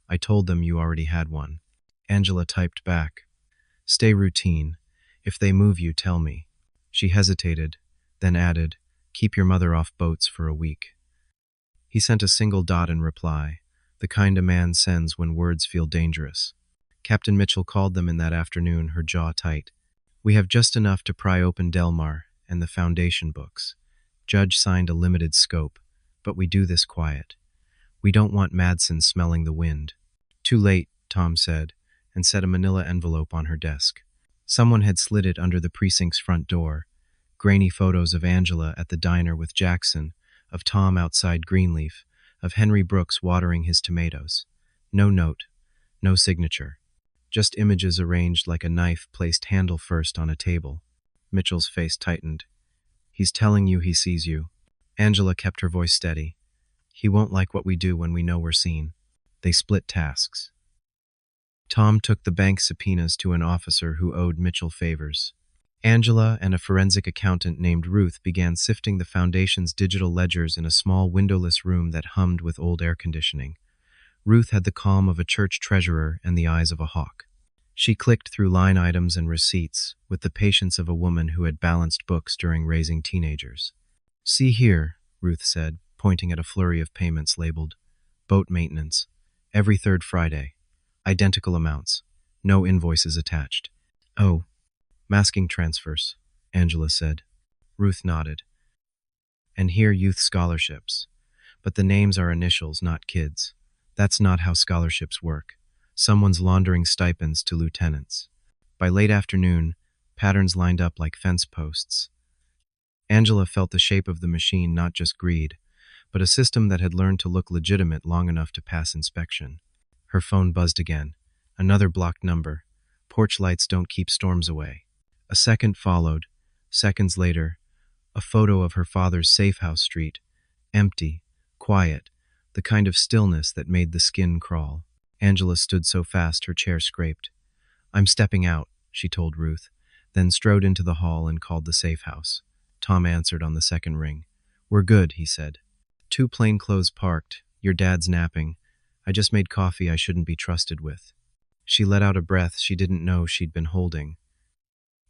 I told them you already had one. Angela typed back. Stay routine. If they move you, tell me. She hesitated, then added, keep your mother off boats for a week. He sent a single dot in reply, the kind a man sends when words feel dangerous. Captain Mitchell called them in that afternoon, her jaw tight. We have just enough to pry open Delmar and the foundation books. Judge signed a limited scope, but we do this quiet. We don't want Madsen smelling the wind. Too late, Tom said, and set a manila envelope on her desk. Someone had slid it under the precinct's front door. Grainy photos of Angela at the diner with Jackson, of Tom outside Greenleaf, of Henry Brooks watering his tomatoes. No note, no signature. Just images arranged like a knife placed handle first on a table. Mitchell's face tightened. He's telling you he sees you. Angela kept her voice steady. He won't like what we do when we know we're seen. They split tasks. Tom took the bank subpoenas to an officer who owed Mitchell favors. Angela and a forensic accountant named Ruth began sifting the foundation's digital ledgers in a small windowless room that hummed with old air conditioning. Ruth had the calm of a church treasurer and the eyes of a hawk. She clicked through line items and receipts with the patience of a woman who had balanced books during raising teenagers. "See here," Ruth said, pointing at a flurry of payments labeled boat maintenance, every third Friday, identical amounts, no invoices attached. "Oh, masking transfers," Angela said. Ruth nodded. "And here youth scholarships. But the names are initials, not kids. That's not how scholarships work. Someone's laundering stipends to lieutenants." By late afternoon, patterns lined up like fence posts. Angela felt the shape of the machine, not just greed, but a system that had learned to look legitimate long enough to pass inspection. Her phone buzzed again. Another blocked number. Porch lights don't keep storms away. A second followed. Seconds later, a photo of her father's safe house street. Empty, quiet, the kind of stillness that made the skin crawl. Angela stood so fast her chair scraped. "I'm stepping out," she told Ruth, then strode into the hall and called the safe house. Tom answered on the second ring. "We're good," he said. "Two plainclothes parked. Your dad's napping. I just made coffee I shouldn't be trusted with." She let out a breath she didn't know she'd been holding.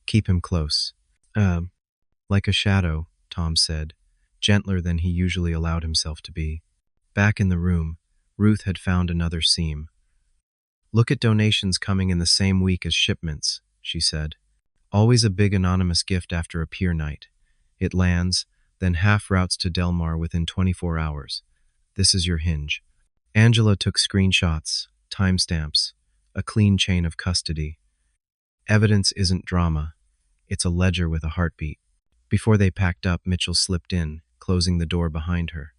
"Keep him close." Like a shadow," Tom said, gentler than he usually allowed himself to be. Back in the room, Ruth had found another seam. "Look at donations coming in the same week as shipments," she said. "Always a big anonymous gift after a pier night. It lands, then half routes to Del Mar within 24 hours. This is your hinge." Angela took screenshots, timestamps, a clean chain of custody. Evidence isn't drama. It's a ledger with a heartbeat. Before they packed up, Mitchell slipped in, closing the door behind her.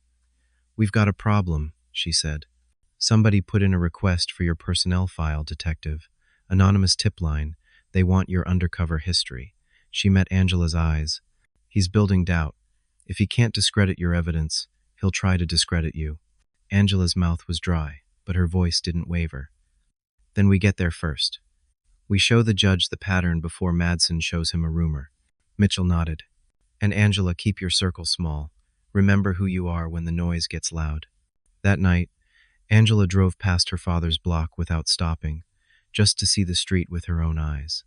"We've got a problem," she said. "Somebody put in a request for your personnel file, detective. Anonymous tip line. They want your undercover history." She met Angela's eyes. "He's building doubt. If he can't discredit your evidence, he'll try to discredit you." Angela's mouth was dry, but her voice didn't waver. "Then we get there first. We show the judge the pattern before Madsen shows him a rumor." Mitchell nodded. "And Angela, keep your circle small. Remember who you are when the noise gets loud." That night, Angela drove past her father's block without stopping, just to see the street with her own eyes.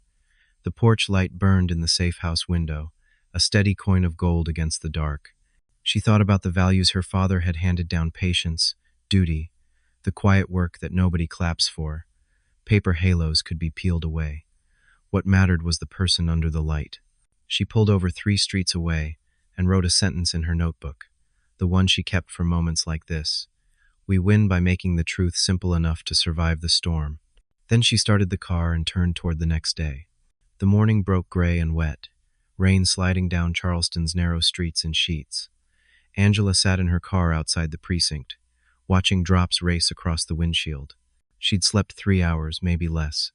The porch light burned in the safe house window, a steady coin of gold against the dark. She thought about the values her father had handed down: patience, duty, the quiet work that nobody claps for. Paper halos could be peeled away. What mattered was the person under the light. She pulled over 3 streets away and wrote a sentence in her notebook, the one she kept for moments like this. "We win by making the truth simple enough to survive the storm." Then she started the car and turned toward the next day. The morning broke gray and wet, rain sliding down Charleston's narrow streets in sheets. Angela sat in her car outside the precinct, watching drops race across the windshield. She'd slept 3 hours, maybe less.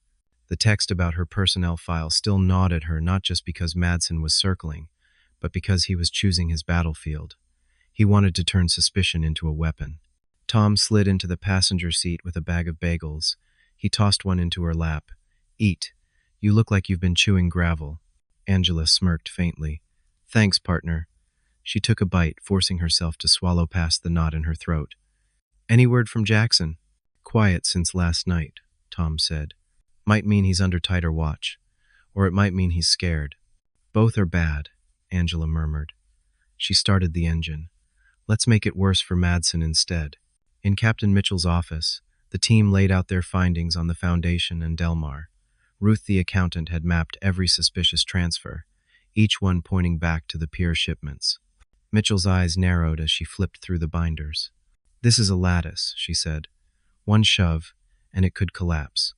The text about her personnel file still gnawed at her, not just because Madsen was circling, but because he was choosing his battlefield. He wanted to turn suspicion into a weapon. Tom slid into the passenger seat with a bag of bagels. He tossed one into her lap. "Eat. You look like you've been chewing gravel." Angela smirked faintly. "Thanks, partner." She took a bite, forcing herself to swallow past the knot in her throat. "Any word from Jackson?" "Quiet since last night," Tom said. "Might mean he's under tighter watch. Or it might mean he's scared." "Both are bad," Angela murmured. She started the engine. "Let's make it worse for Madsen instead." In Captain Mitchell's office, the team laid out their findings on the Foundation and Del Mar. Ruth, the accountant, had mapped every suspicious transfer, each one pointing back to the pier shipments. Mitchell's eyes narrowed as she flipped through the binders. "This is a lattice," she said. "One shove, and it could collapse.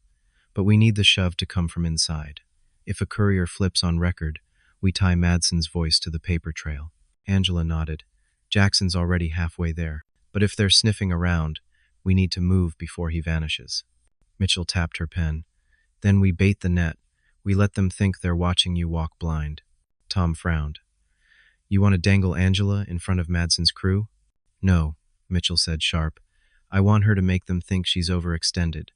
But we need the shove to come from inside. If a courier flips on record, we tie Madsen's voice to the paper trail." Angela nodded. "Jackson's already halfway there. But if they're sniffing around, we need to move before he vanishes." Mitchell tapped her pen. "Then we bait the net. We let them think they're watching you walk blind." Tom frowned. "You want to dangle Angela in front of Madsen's crew?" "No," Mitchell said, sharp. "I want her to make them think she's overextended.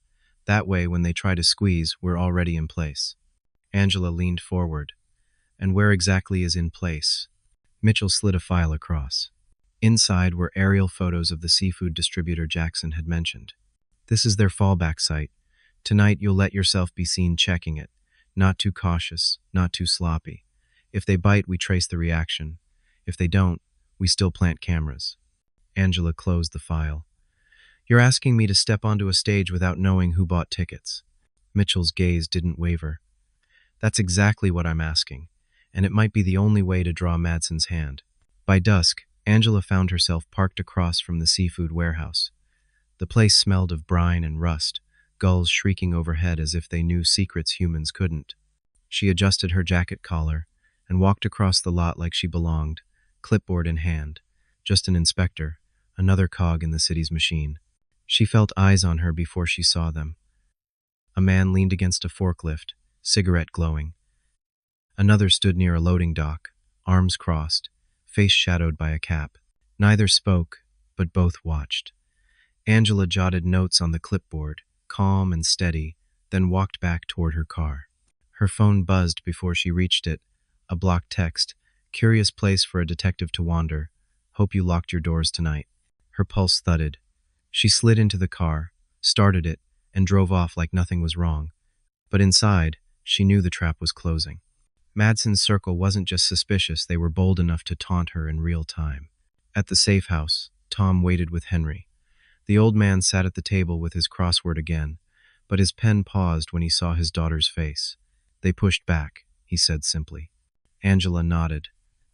That way, when they try to squeeze, we're already in place." Angela leaned forward. "And where exactly is in place?" Mitchell slid a file across. Inside were aerial photos of the seafood distributor Jackson had mentioned. "This is their fallback site. Tonight you'll let yourself be seen checking it. Not too cautious, not too sloppy. If they bite, we trace the reaction. If they don't, we still plant cameras. Angela closed the file. You're asking me to step onto a stage without knowing who bought tickets. Mitchell's gaze didn't waver. That's exactly what I'm asking, and it might be the only way to draw Madsen's hand. By dusk, Angela found herself parked across from the seafood warehouse. The place smelled of brine and rust, gulls shrieking overhead as if they knew secrets humans couldn't. She adjusted her jacket collar and walked across the lot like she belonged, clipboard in hand, just an inspector, another cog in the city's machine. She felt eyes on her before she saw them. A man leaned against a forklift, cigarette glowing. Another stood near a loading dock, arms crossed, face shadowed by a cap. Neither spoke, but both watched. Angela jotted notes on the clipboard, calm and steady, then walked back toward her car. Her phone buzzed before she reached it, a blocked text, curious place for a detective to wander. Hope you locked your doors tonight. Her pulse thudded. She slid into the car, started it, and drove off like nothing was wrong. But inside, she knew the trap was closing. Madsen's circle wasn't just suspicious, they were bold enough to taunt her in real time. At the safe house, Tom waited with Henry. The old man sat at the table with his crossword again, but his pen paused when he saw his daughter's face. They pushed back, he said simply. Angela nodded.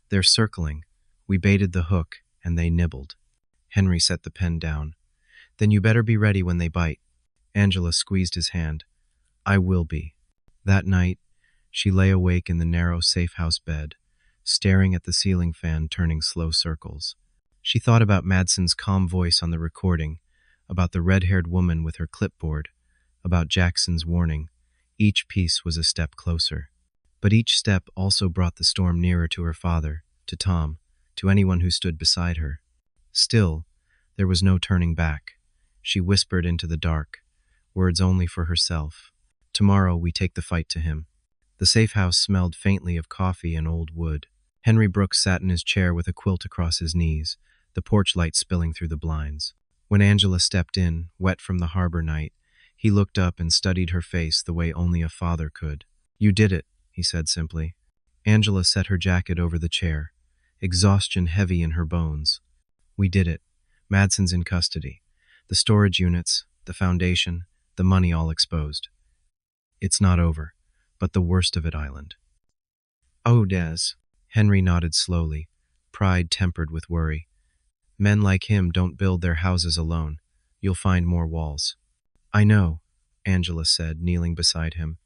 They're circling. We baited the hook, and they nibbled. Henry set the pen down. Then you better be ready when they bite. Angela squeezed his hand. I will be. That night, she lay awake in the narrow safe house bed, staring at the ceiling fan turning slow circles. She thought about Madsen's calm voice on the recording, about the red-haired woman with her clipboard, about Jackson's warning. Each piece was a step closer. But each step also brought the storm nearer to her father, to Tom, to anyone who stood beside her. Still, there was no turning back. She whispered into the dark, words only for herself. Tomorrow we take the fight to him. The safe house smelled faintly of coffee and old wood. Henry Brooks sat in his chair with a quilt across his knees, the porch light spilling through the blinds. When Angela stepped in, wet from the harbor night, he looked up and studied her face the way only a father could. You did it, he said simply. Angela set her jacket over the chair, exhaustion heavy in her bones. We did it. Madsen's in custody. The storage units, the foundation, the money all exposed. It's not over, but the worst of it, Island. Oh, Des. Henry nodded slowly, pride tempered with worry. Men like him don't build their houses alone. You'll find more walls. I know, Angela said, kneeling beside him.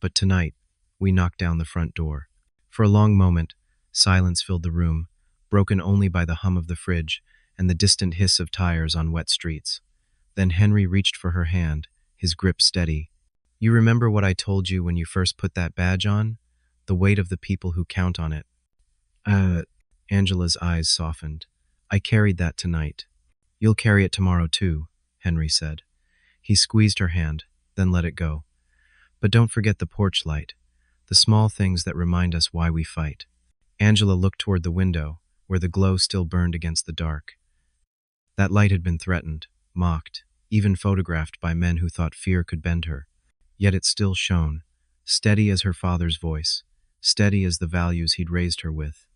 But tonight, we knocked down the front door. For a long moment, silence filled the room, broken only by the hum of the fridge and the distant hiss of tires on wet streets. Then Henry reached for her hand, his grip steady. You remember what I told you when you first put that badge on? The weight of the people who count on it. Angela's eyes softened. I carried that tonight. You'll carry it tomorrow too, Henry said. He squeezed her hand, then let it go. But don't forget the porch light, the small things that remind us why we fight. Angela looked toward the window, where the glow still burned against the dark. That light had been threatened, mocked, even photographed by men who thought fear could bend her. Yet it still shone, steady as her father's voice, steady as the values he'd raised her with.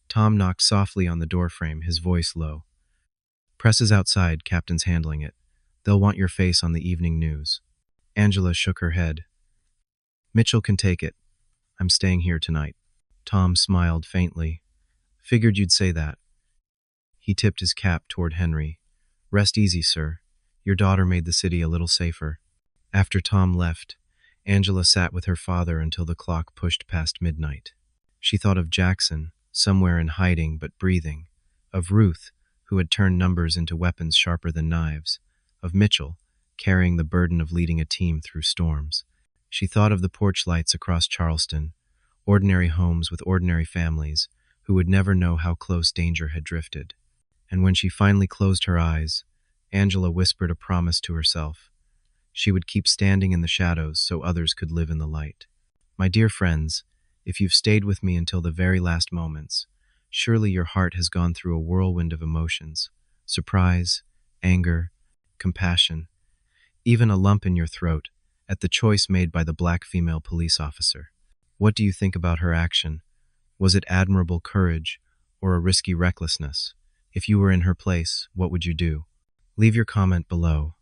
Tom knocked softly on the doorframe, his voice low. Press is outside, Captain's handling it. They'll want your face on the evening news. Angela shook her head. Mitchell can take it. I'm staying here tonight. Tom smiled faintly. Figured you'd say that. He tipped his cap toward Henry. Rest easy, sir. Your daughter made the city a little safer. After Tom left, Angela sat with her father until the clock pushed past midnight. She thought of Jackson, somewhere in hiding but breathing, of Ruth, who had turned numbers into weapons sharper than knives, of Mitchell, carrying the burden of leading a team through storms. She thought of the porch lights across Charleston, ordinary homes with ordinary families, who would never know how close danger had drifted. And when she finally closed her eyes, Angela whispered a promise to herself. She would keep standing in the shadows so others could live in the light. My dear friends, if you've stayed with me until the very last moments, surely your heart has gone through a whirlwind of emotions, surprise, anger, compassion, even a lump in your throat at the choice made by the black female police officer. What do you think about her action? Was it admirable courage or a risky recklessness? If you were in her place, what would you do? Leave your comment below.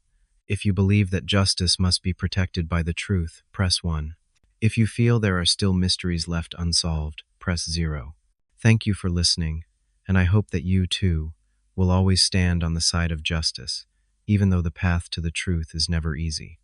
If you believe that justice must be protected by the truth, press 1. If you feel there are still mysteries left unsolved, press 0. Thank you for listening, and I hope that you, too, will always stand on the side of justice, even though the path to the truth is never easy.